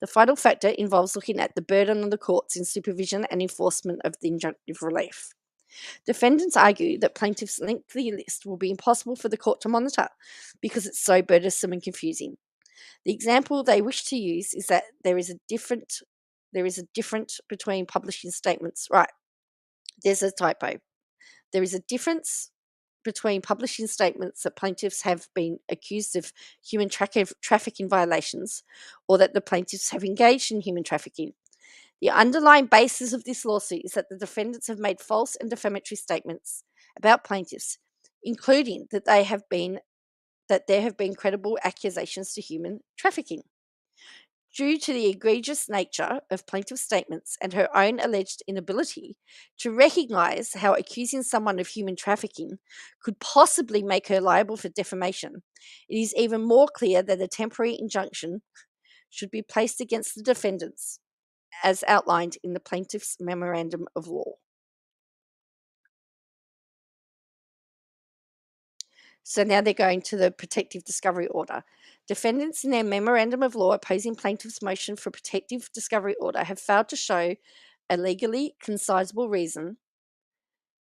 The final factor involves looking at the burden on the courts in supervision and enforcement of the injunctive relief. Defendants argue that plaintiffs' lengthy list will be impossible for the court to monitor because it's so burdensome and confusing. The example they wish to use is that there is a difference between publishing statements. Right, there's a typo. There is a difference between publishing statements that plaintiffs have been accused of human trafficking violations or that the plaintiffs have engaged in human trafficking. The underlying basis of this lawsuit is that the defendants have made false and defamatory statements about plaintiffs, including that there have been credible accusations to human trafficking. Due to the egregious nature of plaintiff's statements and her own alleged inability to recognise how accusing someone of human trafficking could possibly make her liable for defamation, it is even more clear that a temporary injunction should be placed against the defendants, as outlined in the plaintiff's memorandum of law. So now they're going to the protective discovery order. Defendants in their memorandum of law opposing plaintiff's motion for protective discovery order have failed to show a legally cognizable reason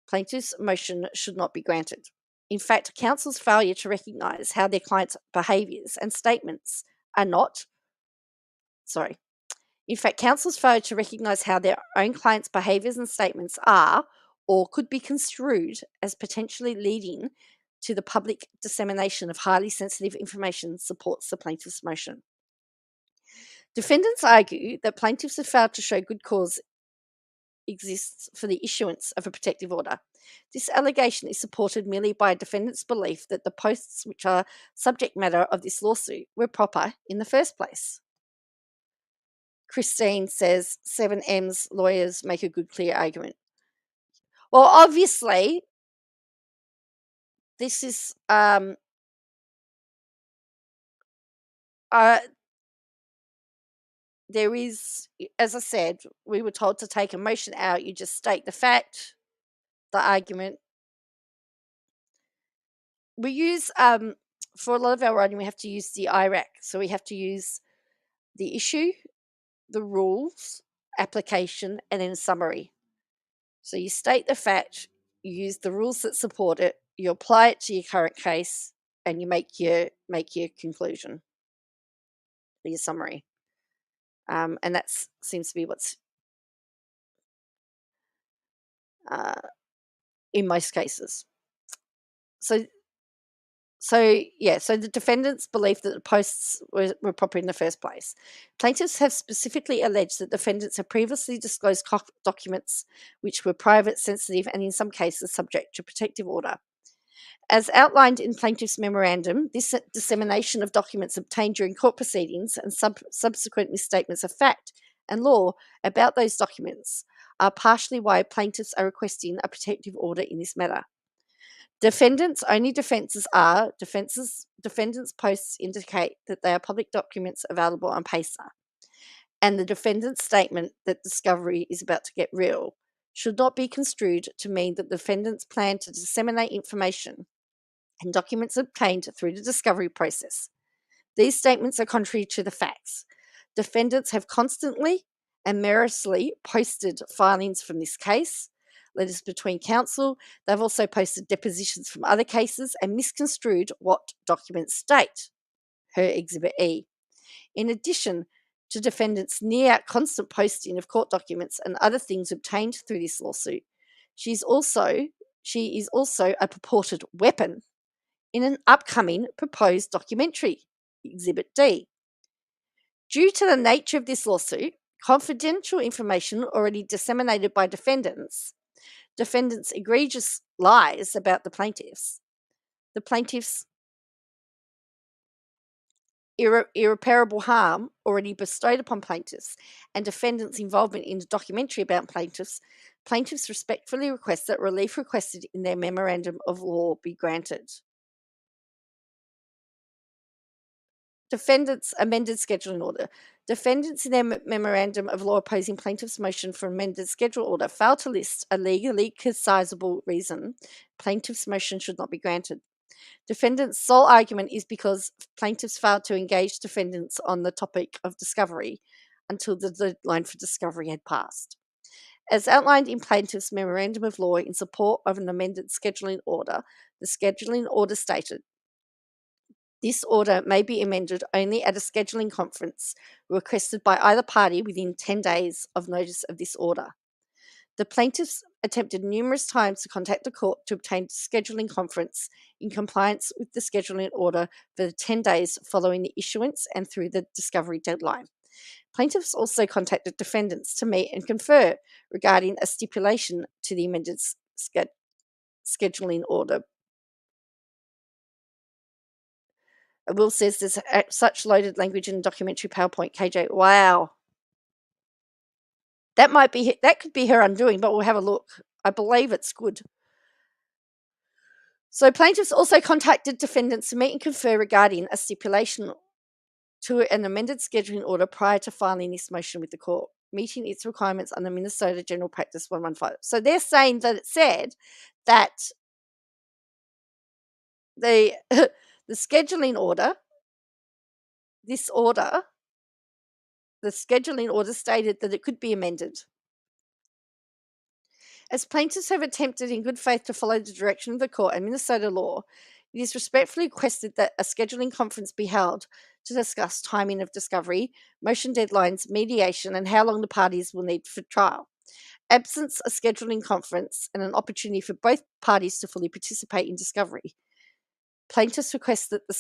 plaintiff's motion should not be granted. In fact, counsel's failure to recognise how their client's behaviours and statements are not, in fact, counsel's failure to recognise how their own client's behaviours and statements are or could be construed as potentially leading to the public dissemination of highly sensitive information supports the plaintiff's motion. Defendants argue that plaintiffs have failed to show good cause exists for the issuance of a protective order. This allegation is supported merely by a defendant's belief that the posts which are subject matter of this lawsuit were proper in the first place. Christine says 7M's lawyers make a good, clear argument. Well, obviously, this is there is, as I said, we were told to take emotion out. You just state the fact, the argument. We use for a lot of our writing, we have to use the IRAC. So we have to use the issue, the rules, application, and then summary. So you state the fact, you use the rules that support it, you apply it to your current case, and you make your conclusion, your summary. And that seems to be what's in most cases. So the defendants believe that the posts were proper in the first place. Plaintiffs have specifically alleged that defendants have previously disclosed documents which were private, sensitive, and in some cases subject to protective order. As outlined in plaintiff's memorandum, this dissemination of documents obtained during court proceedings and subsequent misstatements of fact and law about those documents are partially why plaintiffs are requesting a protective order in this matter. Defendants' only defences are defendants' posts indicate that they are public documents available on PASA, and the defendant's statement that discovery is about to get real should not be construed to mean that defendants plan to disseminate information and documents obtained through the discovery process. These statements are contrary to the facts. Defendants have constantly and meritoriously posted filings from this case, letters between counsel. They've also posted depositions from other cases and misconstrued what documents state, her Exhibit E. In addition to defendants' near constant posting of court documents and other things obtained through this lawsuit, she is also a purported weapon in an upcoming proposed documentary, Exhibit D. Due to the nature of this lawsuit, confidential information already disseminated by defendants' egregious lies about the plaintiffs' irreparable harm already bestowed upon plaintiffs, and defendants' involvement in the documentary about plaintiffs respectfully request that relief requested in their memorandum of law be granted. Defendants' amended scheduling order. Defendants in their memorandum of law opposing plaintiff's motion for amended schedule order failed to list a legally cognizable reason plaintiff's motion should not be granted. Defendants' sole argument is because plaintiffs failed to engage defendants on the topic of discovery until the deadline for discovery had passed. As outlined in plaintiff's memorandum of law in support of an amended scheduling order, the scheduling order stated, this order may be amended only at a scheduling conference requested by either party within 10 days of notice of this order. The plaintiffs attempted numerous times to contact the court to obtain a scheduling conference in compliance with the scheduling order for the 10 days following the issuance and through the discovery deadline. Plaintiffs also contacted defendants to meet and confer regarding a stipulation to the amended scheduling order. Will says there's such loaded language in documentary PowerPoint. KJ, wow. That could be her undoing, but we'll have a look. I believe it's good. So plaintiffs also contacted defendants to meet and confer regarding a stipulation to an amended scheduling order prior to filing this motion with the court, meeting its requirements under Minnesota General Practice 115. So they're saying that it said that the scheduling order, the scheduling order stated that it could be amended. As plaintiffs have attempted in good faith to follow the direction of the court and Minnesota law, it is respectfully requested that a scheduling conference be held to discuss timing of discovery, motion deadlines, mediation, and how long the parties will need for trial. Absence a scheduling conference and an opportunity for both parties to fully participate in discovery, plaintiffs request that the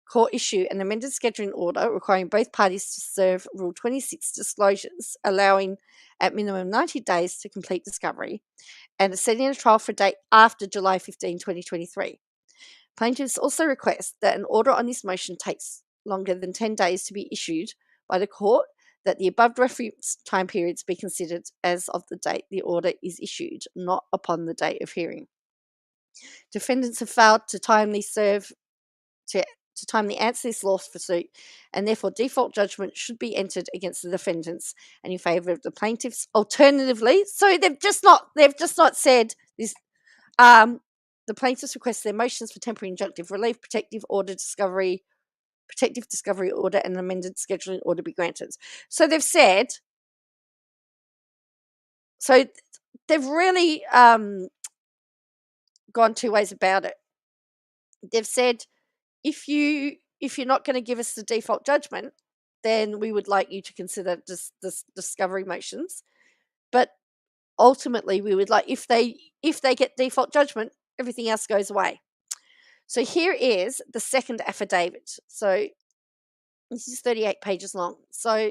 court issue an amended scheduling order requiring both parties to serve Rule 26 disclosures, allowing at minimum 90 days to complete discovery, and setting a trial for date after July 15, 2023. Plaintiffs also request that an order on this motion takes longer than 10 days to be issued by the court, that the above referenced time periods be considered as of the date the order is issued, not upon the date of hearing. Defendants have failed to timely answer this lawsuit, and therefore default judgment should be entered against the defendants and in favour of the plaintiffs. Alternatively, so they've just not said this. The plaintiffs request their motions for temporary injunctive relief, protective order, discovery protective discovery order and an amended scheduling order be granted. So they've said, so they've really gone two ways about it. They've said, if you're not going to give us the default judgment, then we would like you to consider this discovery motions. But ultimately, we would like, if they get default judgment, everything else goes away. So here is the second affidavit. So this is 38 pages long. So,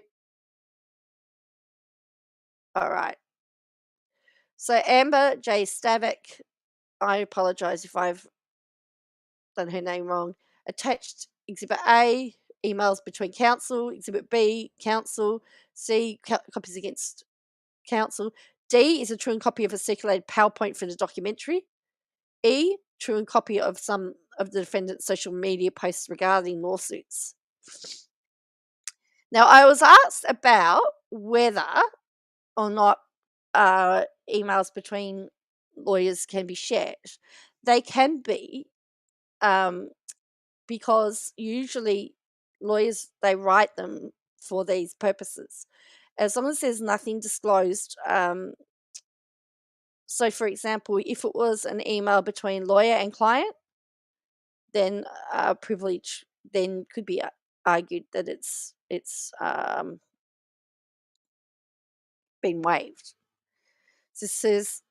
all right. So Amber J. Stavik, I apologize if I've done her name wrong, attached Exhibit A, emails between counsel, Exhibit B, counsel, C, copies against counsel. D is a true and copy of a circulated PowerPoint for the documentary. E, true and copy of some of the defendant's social media posts regarding lawsuits. Now, I was asked about whether or not emails between lawyers can be shared. They can be, because usually lawyers, they write them for these purposes. As long as there's nothing disclosed. So, for example, if it was an email between lawyer and client, then privilege then could be argued that it's been waived. This says,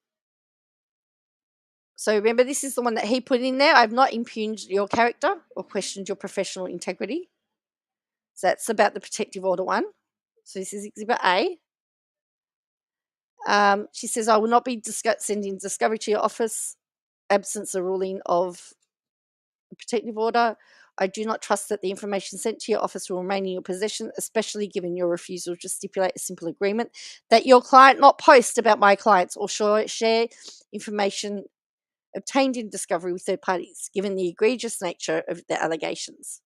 so remember, this is the one that he put in there. I've not impugned your character or questioned your professional integrity. So that's about the protective order one. So this is Exhibit A. She says, I will not be sending discovery to your office, absence a ruling of the protective order. I do not trust that the information sent to your office will remain in your possession, especially given your refusal to stipulate a simple agreement that your client not post about my clients or share information obtained in discovery with third parties, given the egregious nature of the allegations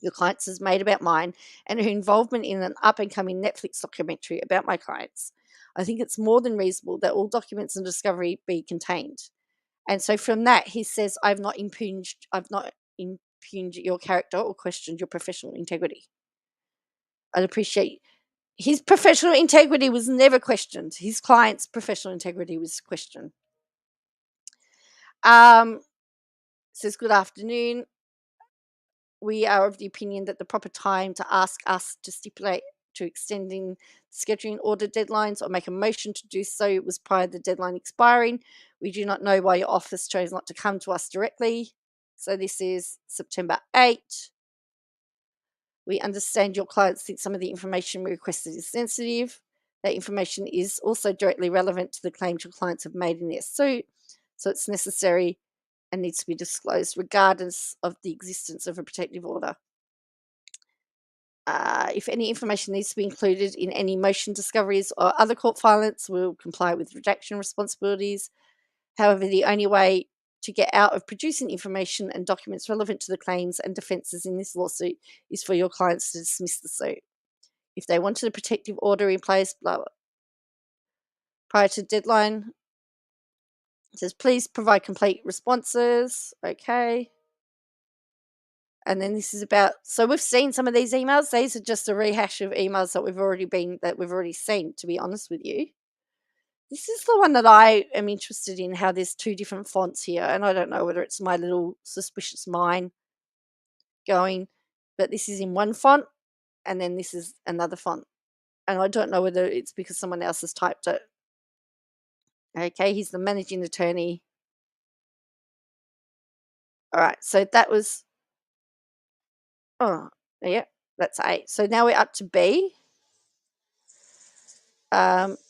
your clients has made about mine and her involvement in an up-and-coming Netflix documentary about my clients. I think it's more than reasonable that all documents and discovery be contained. And so from that, he says, I've not impugned your character or questioned your professional integrity. I'd appreciate his professional integrity was never questioned. His client's professional integrity was questioned. Says, good afternoon. We are of the opinion that the proper time to ask us to stipulate to extending scheduling order deadlines or make a motion to do so was prior to the deadline expiring. We do not know why your office chose not to come to us directly. So this is September 8. We understand your clients think some of the information we requested is sensitive. That information is also directly relevant to the claims your clients have made in their suit. So it's necessary and needs to be disclosed regardless of the existence of a protective order. If any information needs to be included in any motion discoveries or other court filings, we'll comply with redaction responsibilities. However, the only way to get out of producing information and documents relevant to the claims and defences in this lawsuit is for your clients to dismiss the suit. If they wanted a protective order in place, blah, blah. Prior to deadline, it says, please provide complete responses. Okay. And then this is about, so we've seen some of these emails. These are just a rehash of emails that we've already seen, to be honest with you. This is the one that I am interested in, how there's two different fonts here. And I don't know whether it's my little suspicious mind going, but this is in one font and then this is another font. And I don't know whether it's because someone else has typed it. Okay, he's the managing attorney. All right, so that was, oh, yeah, that's A. So now we're up to B.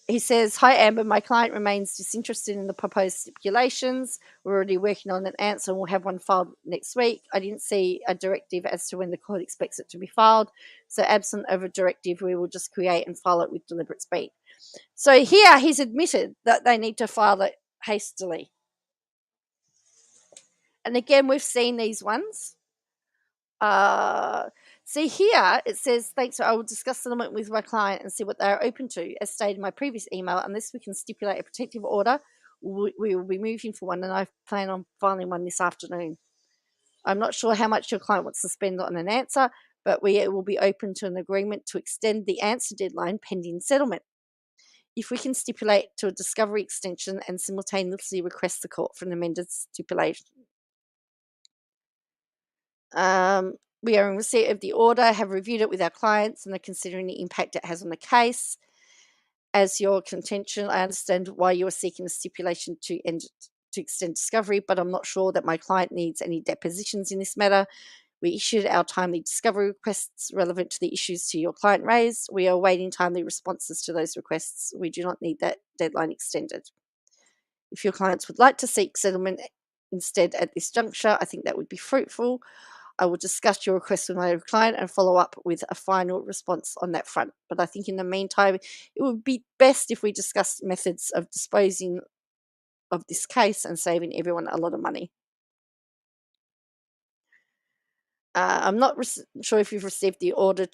He says, hi, Amber, my client remains disinterested in the proposed stipulations. We're already working on an answer and we'll have one filed next week. I didn't see a directive as to when the court expects it to be filed. So absent of a directive, we will just create and file it with deliberate speed. So here he's admitted that they need to file it hastily. And again, we've seen these ones. See here, it says, thanks, I will discuss settlement with my client and see what they are open to. As stated in my previous email, unless we can stipulate a protective order, we will be moving for one, and I plan on filing one this afternoon. I'm not sure how much your client wants to spend on an answer, but we will be open to an agreement to extend the answer deadline pending settlement. If we can stipulate to a discovery extension and simultaneously request the court for an amended stipulation. We are in receipt of the order, have reviewed it with our clients, and are considering the impact it has on the case. As your contention, I understand why you are seeking a stipulation to extend discovery, but I'm not sure that my client needs any depositions in this matter. We issued our timely discovery requests relevant to the issues to your client raised. We are awaiting timely responses to those requests. We do not need that deadline extended. If your clients would like to seek settlement instead at this juncture, I think that would be fruitful. I will discuss your request with my client and follow up with a final response on that front. But I think in the meantime, it would be best if we discussed methods of disposing of this case and saving everyone a lot of money. I'm not sure if you've received the order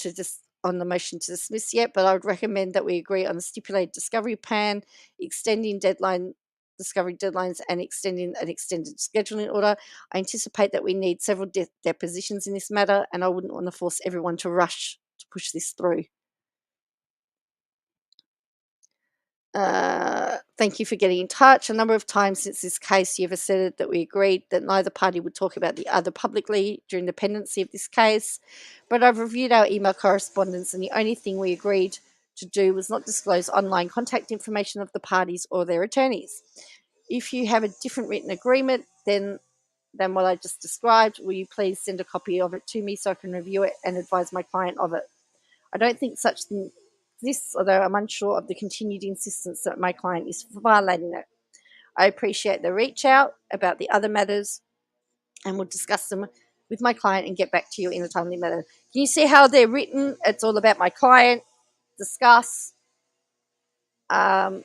on the motion to dismiss yet, but I would recommend that we agree on a stipulated discovery plan, extending discovery deadlines, and extending an extended scheduling order. I anticipate that we need several depositions in this matter, and I wouldn't want to force everyone to rush to push this through. Thank you for getting in touch. A number of times since this case, you've asserted that we agreed that neither party would talk about the other publicly during the pendency of this case. But I've reviewed our email correspondence, and the only thing we agreed to do was not disclose online contact information of the parties or their attorneys. If you have a different written agreement than what I just described, will you please send a copy of it to me so I can review it and advise my client of it? I don't think such thing exists, although I'm unsure of the continued insistence that my client is violating it. I appreciate the reach out about the other matters and will discuss them with my client and get back to you in a timely manner. Can you see how they're written? It's all about my client, discuss. Dear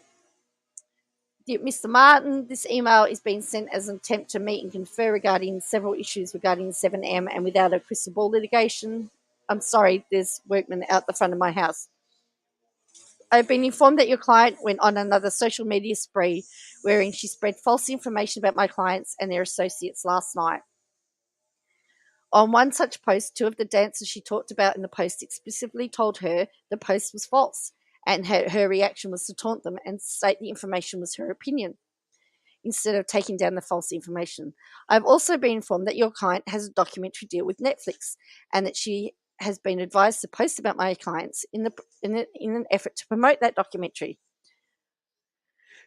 Mr. Martin, this email is being sent as an attempt to meet and confer regarding several issues regarding 7M and without a crystal ball litigation. I'm sorry, there's workmen out the front of my house. I've been informed that your client went on another social media spree wherein she spread false information about my clients and their associates last night. On one such post, two of the dancers she talked about in the post explicitly told her the post was false, and her reaction was to taunt them and state the information was her opinion, instead of taking down the false information. I've also been informed that your client has a documentary deal with Netflix, and that she has been advised to post about my clients in an effort to promote that documentary.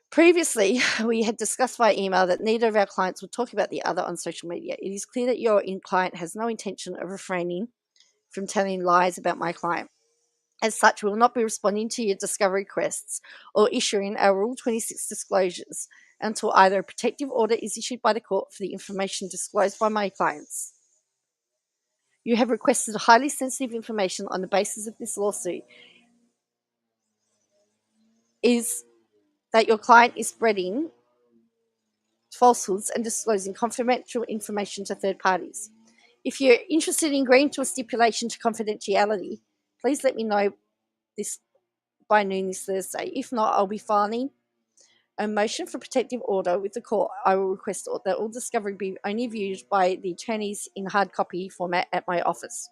Previously, we had discussed via email that neither of our clients would talk about the other on social media. It is clear that your client has no intention of refraining from telling lies about my client. As such, we will not be responding to your discovery requests or issuing our Rule 26 disclosures until either a protective order is issued by the court for the information disclosed by my clients. You have requested highly sensitive information on the basis of this lawsuit. Is that your client is spreading falsehoods and disclosing confidential information to third parties. If you're interested in agreeing to a stipulation to confidentiality, please let me know this by noon this Thursday. If not, I'll be filing a motion for protective order with the court. I will request that all discovery be only viewed by the attorneys in hard copy format at my office.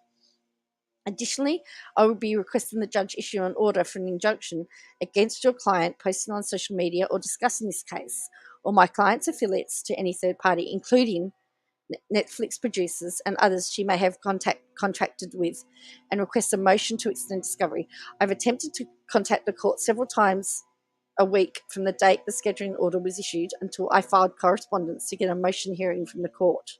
Additionally, I will be requesting the judge issue an order for an injunction against your client posting on social media or discussing this case, or my client's affiliates to any third party, including Netflix producers and others she may have contracted with, and request a motion to extend discovery. I've attempted to contact the court several times a week from the date the scheduling order was issued until I filed correspondence to get a motion hearing from the court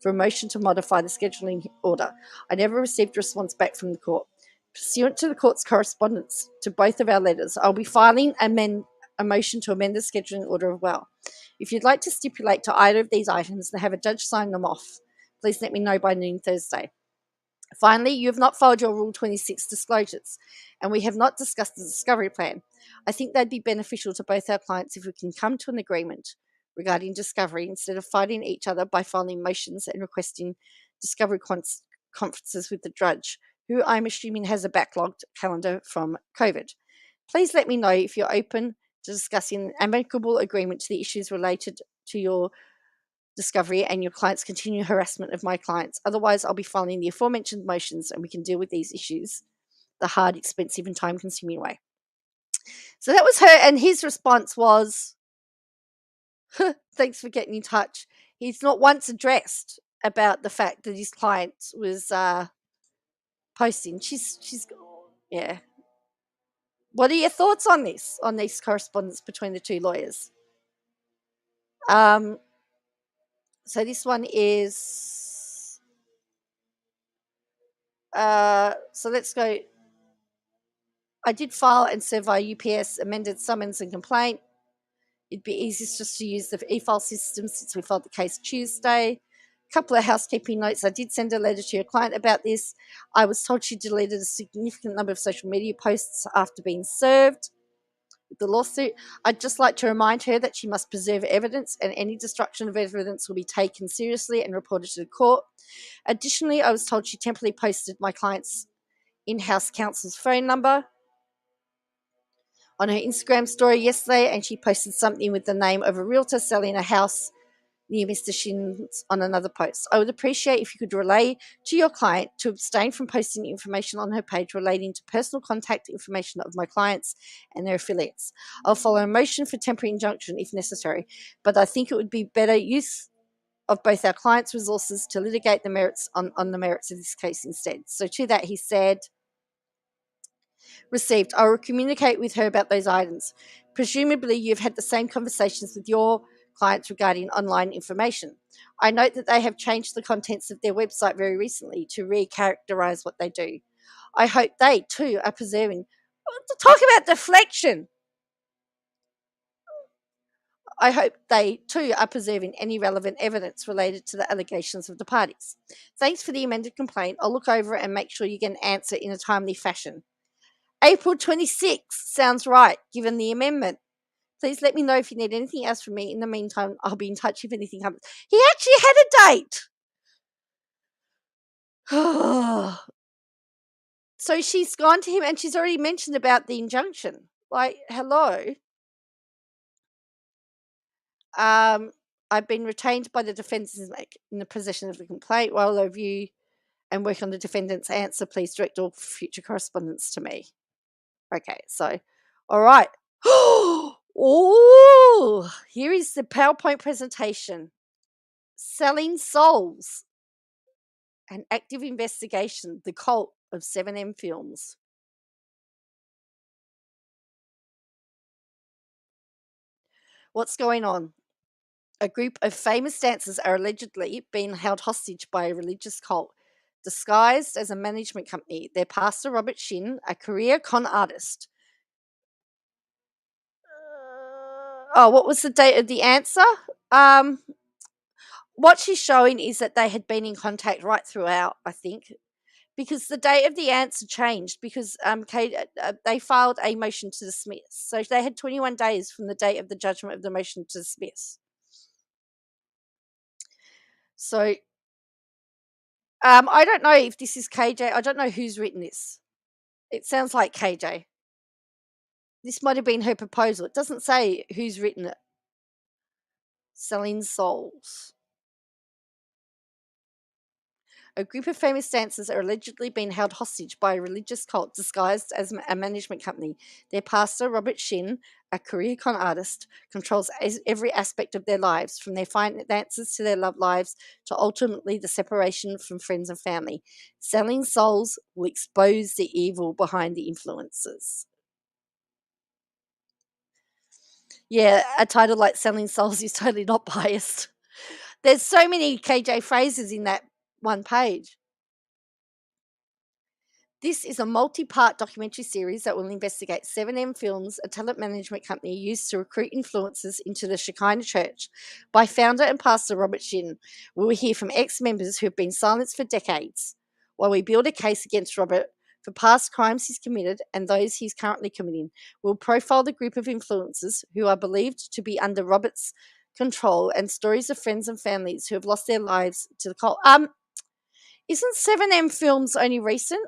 for a motion to modify the scheduling order. I never received a response back from the court. Pursuant to the court's correspondence to both of our letters, I'll be filing a motion to amend the scheduling order as well. If you'd like to stipulate to either of these items and have a judge sign them off, please let me know by noon Thursday. Finally, you have not filed your Rule 26 disclosures, and we have not discussed the discovery plan. I think they'd be beneficial to both our clients if we can come to an agreement regarding discovery instead of fighting each other by filing motions and requesting discovery conferences with the judge, who I'm assuming has a backlogged calendar from COVID. Please let me know if you're open to discussing an amicable agreement to the issues related to your discovery and your client's continued harassment of my clients. Otherwise, I'll be filing the aforementioned motions and we can deal with these issues the hard, expensive, and time-consuming way. So that was her, and his response was, thanks for getting in touch. He's not once addressed about the fact that his client was posting. She's yeah. What are your thoughts on this correspondence between the two lawyers? So this one is so let's go. I did file and serve via UPS amended summons and complaint. It'd be easiest just to use the e-file system since we filed the case Tuesday. Couple of housekeeping notes. I did send a letter to your client about this. I was told she deleted a significant number of social media posts after being served with the lawsuit. I'd just like to remind her that she must preserve evidence and any destruction of evidence will be taken seriously and reported to the court. Additionally, I was told she temporarily posted my client's in-house counsel's phone number on her Instagram story yesterday, and she posted something with the name of a realtor selling a house near Mr. Shin's on another post. I would appreciate if you could relay to your client to abstain from posting information on her page relating to personal contact information of my clients and their affiliates. I'll follow a motion for temporary injunction if necessary, but I think it would be better use of both our clients' resources to litigate the merits on the merits of this case instead. So to that he said, received, I will communicate with her about those items. Presumably you've had the same conversations with your clients regarding online information. I note that they have changed the contents of their website very recently to re-characterize what they do. I hope they too are preserving. Talk about deflection. I hope they too are preserving any relevant evidence related to the allegations of the parties. Thanks for the amended complaint. I'll look over it and make sure you get an answer in a timely fashion. April 26th sounds right, given the amendment. Please let me know if you need anything else from me. In the meantime, I'll be in touch if anything happens. He actually had a date. So she's gone to him and she's already mentioned about the injunction. Like, hello. I've been retained by the defense in the possession of the complaint. While I review and work on the defendant's answer, please direct all future correspondence to me. Okay, so, all right. Oh, here is the PowerPoint presentation. Selling Souls, an active investigation, the cult of 7M Films. What's going on? A group of famous dancers are allegedly being held hostage by a religious cult disguised as a management company. Their pastor, Robert Shin, a career con artist. What was the date of the answer? What she's showing is that they had been in contact right throughout, I think, because the date of the answer changed because they filed a motion to dismiss. So they had 21 days from the date of the judgment of the motion to dismiss. So I don't know if this is KJ. I don't know who's written this. It sounds like KJ. This might have been her proposal. It doesn't say who's written it. Selling Souls. A group of famous dancers are allegedly being held hostage by a religious cult disguised as a management company. Their pastor, Robert Shin, a career con artist, controls every aspect of their lives, from their finances to their love lives, to ultimately the separation from friends and family. Selling Souls will expose the evil behind the influences. Yeah, a title like Selling Souls is totally not biased. There's so many KJ phrases in that one page. This is a multi-part documentary series that will investigate 7M Films, a talent management company used to recruit influencers into the Shekinah Church by founder and pastor Robert Shin. We will hear from ex-members who have been silenced for decades while we build a case against Robert for past crimes he's committed and those he's currently committing. We'll profile the group of influencers who are believed to be under Robert's control and stories of friends and families who have lost their lives to the cult. Isn't 7M Films only recent?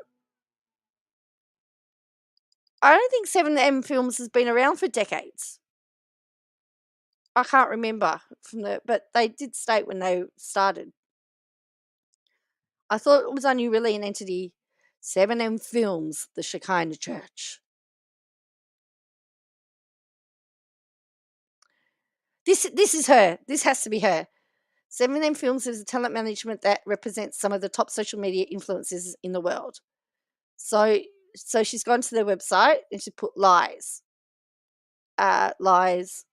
I don't think 7M Films has been around for decades. I can't remember but they did state when they started. I thought it was only really an entity, 7M Films, the Shekinah Church. This is her. This has to be her. 7M Films is a talent management that represents some of the top social media influencers in the world. So she's gone to their website and she put lies. Lies.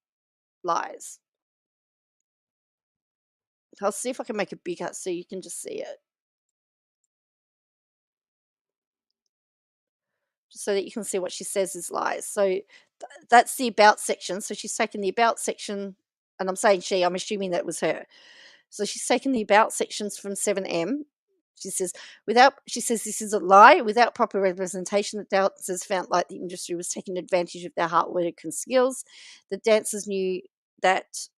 I'll see if I can make it bigger so you can just see it. Just so that you can see what she says is lies. So that's the about section. So she's taken the about section, and I'm saying I'm assuming that was her. So she's taken the about sections from 7M. She says this is a lie. Without proper representation, the dancers felt like the industry was taking advantage of their hard work and skills. The dancers knew that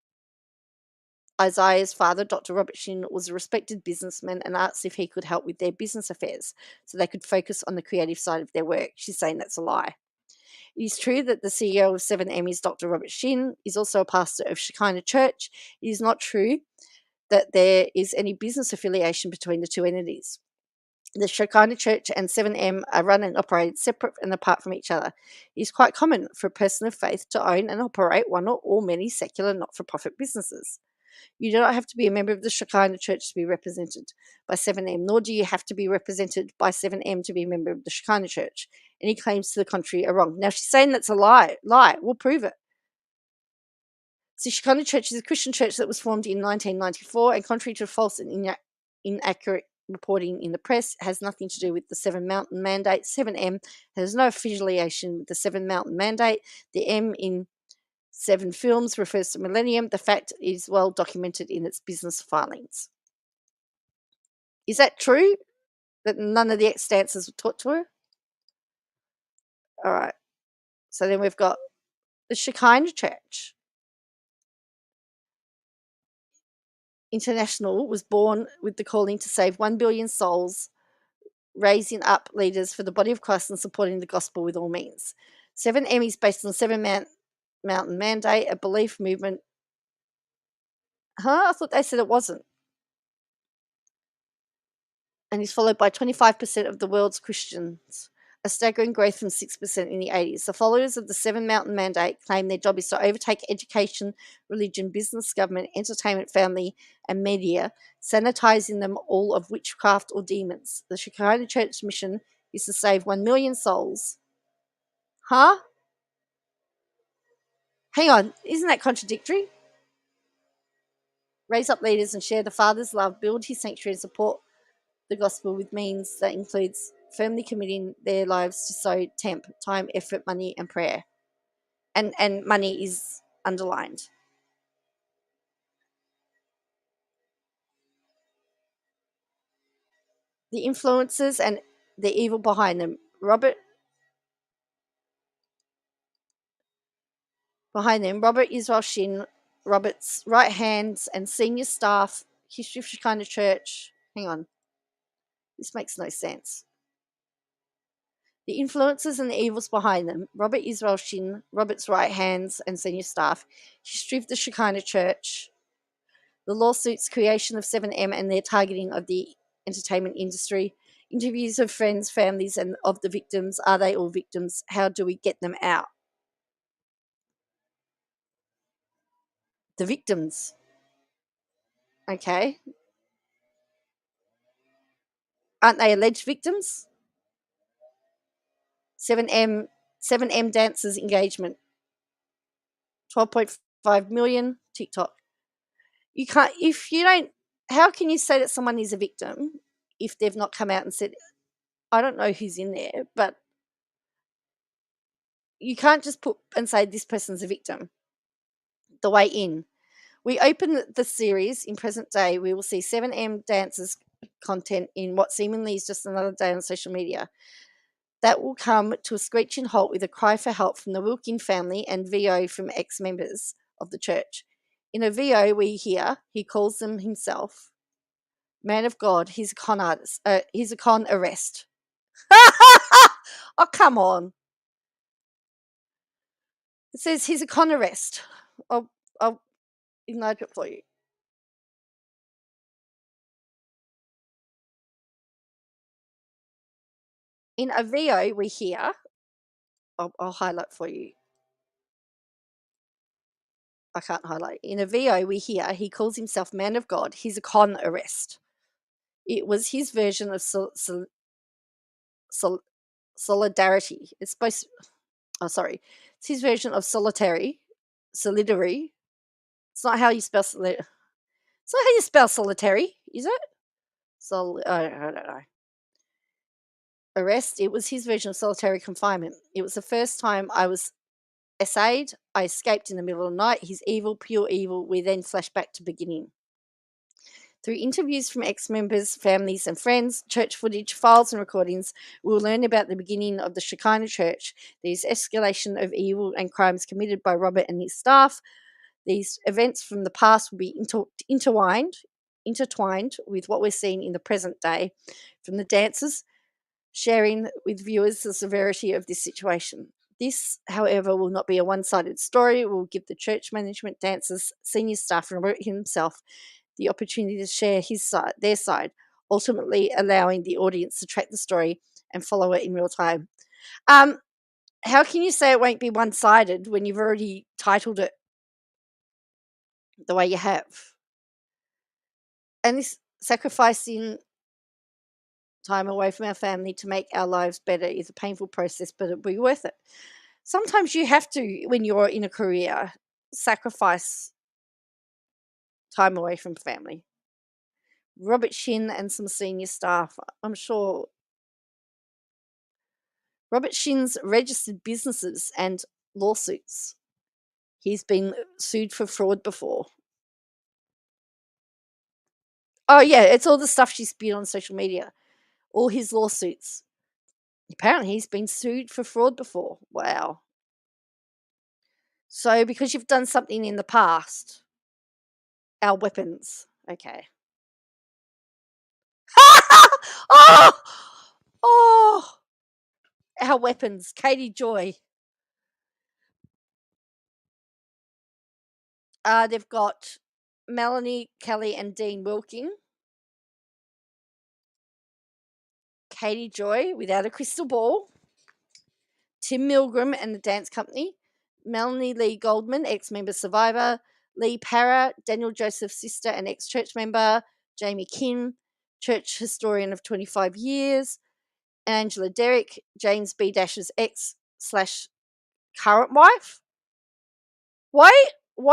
Isaiah's father, Dr. Robert Shin, was a respected businessman and asked if he could help with their business affairs so they could focus on the creative side of their work. She's saying that's a lie. It is true that the CEO of 7M is Dr. Robert Shin, is also a pastor of Shekinah Church. It is not true that there is any business affiliation between the two entities. The Shekinah Church and 7M are run and operated separate and apart from each other. It is quite common for a person of faith to own and operate one or many secular not-for-profit businesses. You do not have to be a member of the Shekinah Church to be represented by 7M, nor do you have to be represented by 7M to be a member of the Shekinah Church. Any claims to the contrary are wrong. Now, she's saying that's a lie. We'll prove it. So Shekinah Church is a Christian church that was formed in 1994, and contrary to false and inaccurate reporting in the press, has nothing to do with the Seven Mountain Mandate. 7M has no affiliation with the Seven Mountain Mandate. The M in 7 Films refers to Millennium. The fact is well documented in its business filings. Is that true? That none of the ex-dancers were taught to her? All right. So then we've got the Shekinah Church International was born with the calling to save 1 billion souls, raising up leaders for the body of Christ and supporting the gospel with all means. 7M is based on the Seven Mountain Mandate, a belief movement. I thought they said it wasn't. And is followed by 25% of the world's Christians, a staggering growth from 6% in the 80s. The followers of the Seven Mountain Mandate claim their job is to overtake education, religion, business, government, entertainment, family, and media, sanitizing them all of witchcraft or demons. The Shekinah Church mission is to save 1 million souls. Hang on, isn't that contradictory? Raise up leaders and share the Father's love, build his sanctuary and support the gospel with means that includes firmly committing their lives to sow time, effort, money, and prayer. And money is underlined. The influences and the evil behind them. Robert Israel Shin, Robert's right hands and senior staff, history of Shekinah Church. Hang on. This makes no sense. The influences and the evils behind them. Robert Israel Shin, Robert's right hands and senior staff, history of the Shekinah Church, the lawsuits, creation of 7M and their targeting of the entertainment industry, interviews of friends, families, and of the victims. Are they all victims? How do we get them out? The victims. Okay. Aren't they alleged victims? 7M dancers engagement. 12.5 million TikTok. You can't, if you don't, how can you say that someone is a victim if they've not come out and said, I don't know who's in there, but you can't just put and say this person's a victim. The way in. We open the series in present day. We will see 7M dancers content in what seemingly is just another day on social media. That will come to a screeching halt with a cry for help from the Wilkin family and VO from ex-members of the church. In a VO we hear, he calls them himself, man of God, he's a con artist. He's a con arrest. Oh, come on. It says he's a con arrest. Ignite it for you. In a VO, we hear, I'll highlight for you. I can't highlight. In a VO, we hear he calls himself man of God. He's a con arrest. It was his version of solidarity. It's supposed. Oh, sorry. It's his version of solitary. Solidary. It's not how you spell solid. It's not how you spell solitary, is it? I don't know. Arrest. It was his version of solitary confinement. It was the first time I was essayed. I escaped in the middle of the night. He's evil, pure evil. We then flash back to beginning. Through interviews from ex-members, families and friends, church footage, files and recordings, we will learn about the beginning of the Shekinah Church, these escalation of evil and crimes committed by Robert and his staff. These events from the past will be intertwined with what we're seeing in the present day, from the dancers sharing with viewers the severity of this situation. This, however, will not be a one-sided story. It will give the church management, dancers, senior staff, and Robert himself the opportunity to share their side, ultimately allowing the audience to track the story and follow it in real time. How can you say it won't be one-sided when you've already titled it the way you have? And this sacrificing time away from our family to make our lives better is a painful process, but it'll be worth it. Sometimes you have to, when you're in a career, sacrifice time away from family. Robert Shin and some senior staff, I'm sure. Robert Shin's registered businesses and lawsuits. He's been sued for fraud before. Oh, yeah, it's all the stuff she spewed on social media. All his lawsuits. Apparently, he's been sued for fraud before. Wow. So, because you've done something in the past, our weapons. Okay. Oh! Oh! Our weapons. Katie Joy. They've got Melanie Kelly and Dean Wilking. Katie Joy, without a crystal ball. Tim Milgram and the Dance Company. Melanie Lee Goldman, ex-member survivor. Lee Parra, Daniel Joseph's sister and ex-church member. Jamie Kim, church historian of 25 years. Angela Derrick, James B. Dash's ex/current wife. Why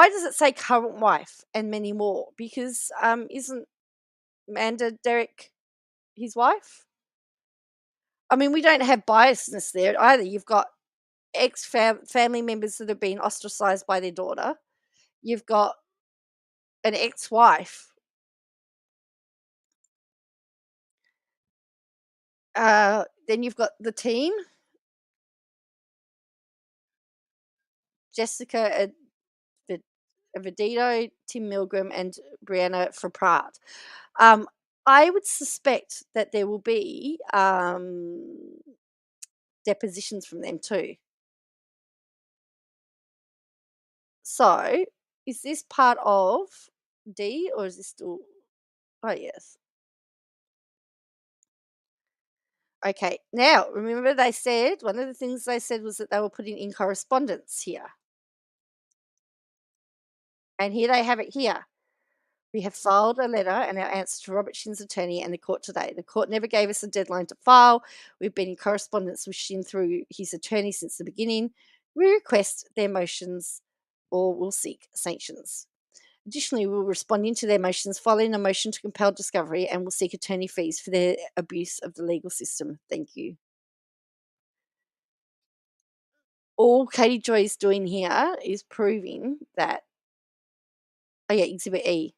does it say current wife and many more? Because isn't Amanda Derrick his wife? I mean, we don't have biasness there either. You've got family members that have been ostracized by their daughter. You've got an ex-wife. Then you've got the team. Jessica Avedito, Tim Milgram, and Brianna Frappart. I would suspect that there will be depositions from them too. So, is this part of D or is this still? Oh, yes. Okay. Now, remember they said, one of the things they said was that they were putting in correspondence here. And here they have it here. We have filed a letter and our answer to Robert Shin's attorney and the court today. The court never gave us a deadline to file. We've been in correspondence with Shin through his attorney since the beginning. We request their motions or will seek sanctions. Additionally, we'll respond to their motions following a motion to compel discovery and will seek attorney fees for their abuse of the legal system. Thank you. All Katie Joy is doing here is proving that. Oh, yeah, Exhibit E.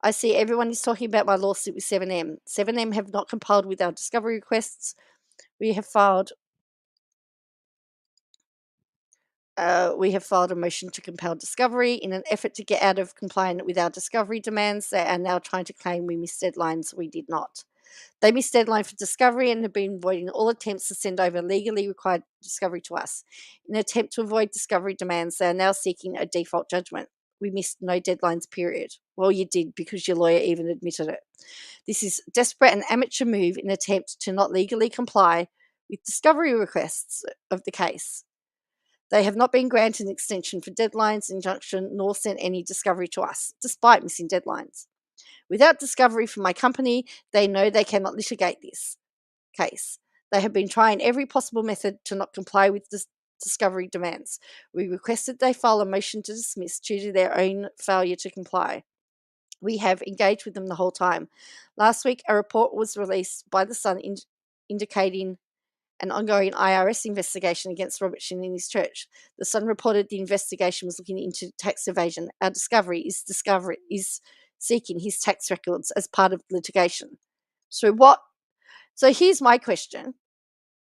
I see everyone is talking about my lawsuit with 7M. 7M have not compiled with our discovery requests. We have filed a motion to compel discovery in an effort to get out of compliance with our discovery demands. They are now trying to claim we missed deadlines. We did not. They missed deadline for discovery and have been avoiding all attempts to send over legally required discovery to us. In an attempt to avoid discovery demands, they are now seeking a default judgment. We missed no deadlines, period. Well, you did, because your lawyer even admitted it. This is a desperate and amateur move in an attempt to not legally comply with discovery requests of the case. They have not been granted an extension for deadlines, injunction, nor sent any discovery to us, despite missing deadlines. Without discovery from my company, they know they cannot litigate this case. They have been trying every possible method to not comply with discovery demands. We requested they file a motion to dismiss due to their own failure to comply. We have engaged with them the whole time. Last week, a report was released by The Sun indicating an ongoing IRS investigation against Robert Shin and his church. The Sun reported the investigation was looking into tax evasion. Our discovery is seeking his tax records as part of litigation. So here's my question.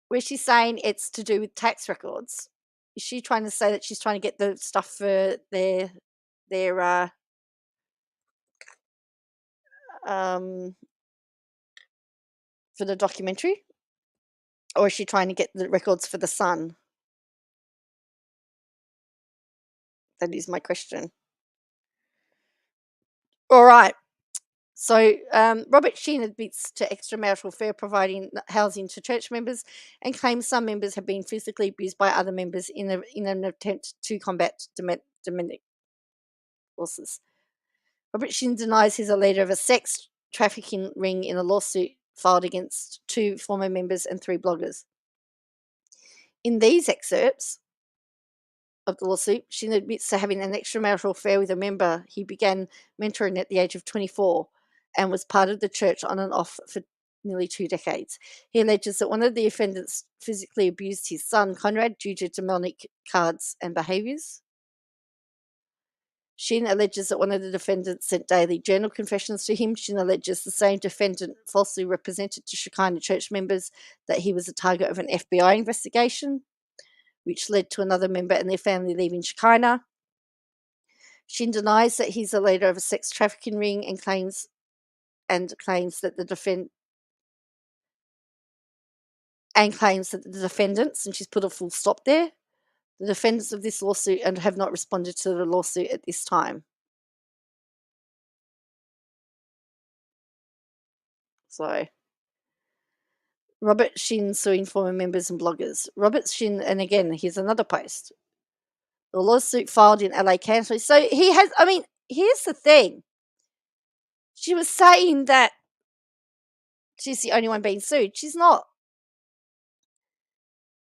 Where she's saying it's to do with tax records, is she trying to say that she's trying to get the stuff for their for the documentary? Or is she trying to get the records for The Sun? That is my question. All right. So Robert Sheen admits to extramarital affair providing housing to church members and claims some members have been physically abused by other members in an attempt to combat domestic forces. Robert Sheen denies he's a leader of a sex trafficking ring in a lawsuit filed against 2 former members and 3 bloggers. In these excerpts of the lawsuit, Sheen admits to having an extramarital affair with a member he began mentoring at the age of 24 and was part of the church on and off for nearly 2 decades. He alleges that one of the offenders physically abused his son, Conrad, due to demonic cards and behaviours. Sheen alleges that one of the defendants sent daily journal confessions to him. Sheen alleges the same defendant falsely represented to Shekinah church members that he was a target of an FBI investigation, which led to another member and their family leaving Shekinah. Sheen denies that he's a leader of a sex trafficking ring and claims that the defendants, and she's put a full stop there, the defendants of this lawsuit and have not responded to the lawsuit at this time. So, Robert Shin suing former members and bloggers. Robert Shin, and again, here's another post. The lawsuit filed in LA County. So he has, here's the thing. She was saying that she's the only one being sued. She's not.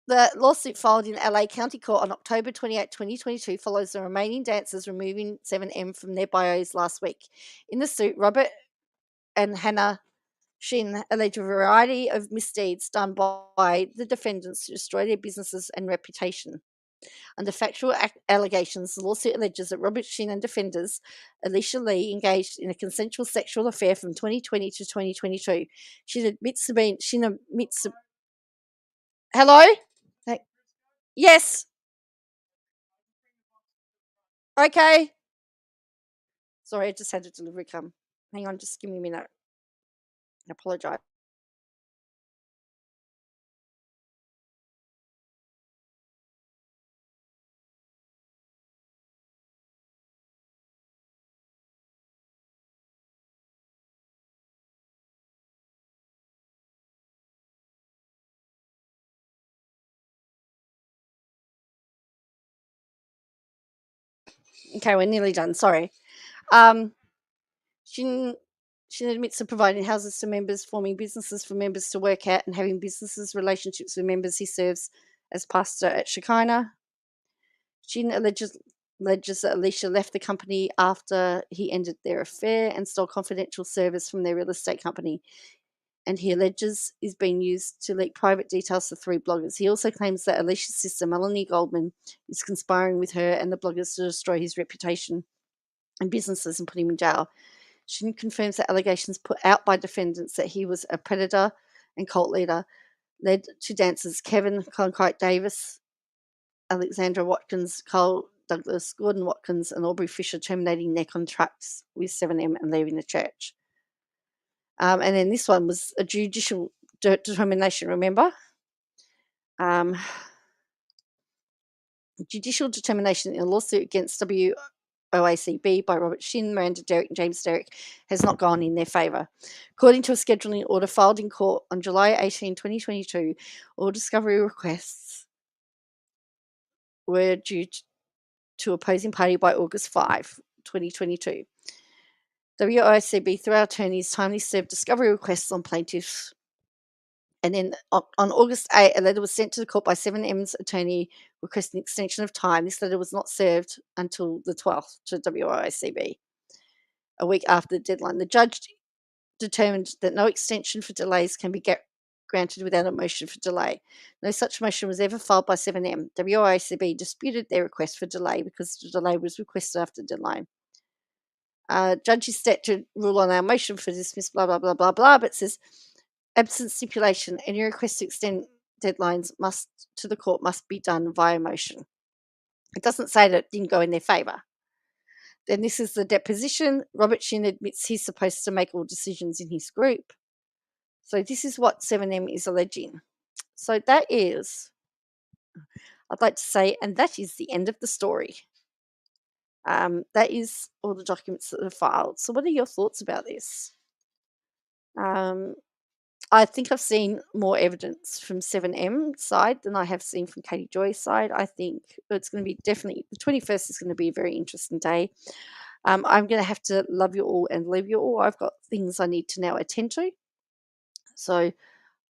The lawsuit filed in LA County Court on October 28, 2022 follows the remaining dancers removing 7M from their bios last week. In the suit, Robert and Hannah Shin allege a variety of misdeeds done by the defendants to destroy their businesses and reputation. Under factual allegations, the lawsuit alleges that Robert Shin and defenders Alicia Lee engaged in a consensual sexual affair from 2020 to 2022. Hello? Yes. Okay. Sorry, I just had a delivery come. Hang on, just give me a minute. I apologise. Okay, we're nearly done. Sorry. She admits to providing houses to members, forming businesses for members to work at, and having businesses relationships with members he serves as pastor at Shekinah. She alleges that Alicia left the company after he ended their affair and stole confidential service from their real estate company. And he alleges is being used to leak private details to 3 bloggers. He also claims that Alicia's sister, Melanie Goldman, is conspiring with her and the bloggers to destroy his reputation and businesses and put him in jail. She confirms that allegations put out by defendants that he was a predator and cult leader led to dancers Kevin Cronkite Davis, Alexandra Watkins, Carl Douglas, Gordon Watkins, and Aubrey Fisher terminating their contracts with 7M and leaving the church. And then this one was a judicial determination, remember? Judicial determination in a lawsuit against WOACB by Robert Shin, Miranda Derrick, and James Derrick has not gone in their favour. According to a scheduling order filed in court on July 18, 2022, all discovery requests were due to opposing party by August 5, 2022. WOACB, through our attorneys, timely served discovery requests on plaintiffs. And then on August 8, a letter was sent to the court by 7M's attorney requesting extension of time. This letter was not served until the 12th to WOACB, a week after the deadline. The judge determined that no extension for delays can be granted without a motion for delay. No such motion was ever filed by 7M. WOACB disputed their request for delay because the delay was requested after the deadline. Judge is set to rule on our motion for dismiss, blah, blah, blah, blah, blah, but says, absent stipulation, any request to extend deadlines to the court must be done via motion. It doesn't say that it didn't go in their favour. Then this is the deposition. Robert Shin admits he's supposed to make all decisions in his group. So this is what 7M is alleging. So that is, I'd like to say, and that is the end of the story. That is all the documents that are filed. So what are your thoughts about this? I think I've seen more evidence from 7M side than I have seen from Katie Joy's side. I think it's going to be definitely, the 21st is going to be a very interesting day. I'm going to have to love you all and leave you all. I've got things I need to now attend to. So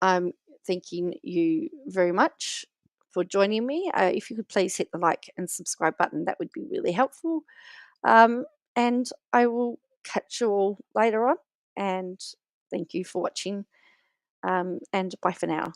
I'm thanking you very much for joining me. If you could please hit the like and subscribe button, that would be really helpful. And I will catch you all later on. And thank you for watching. And bye for now.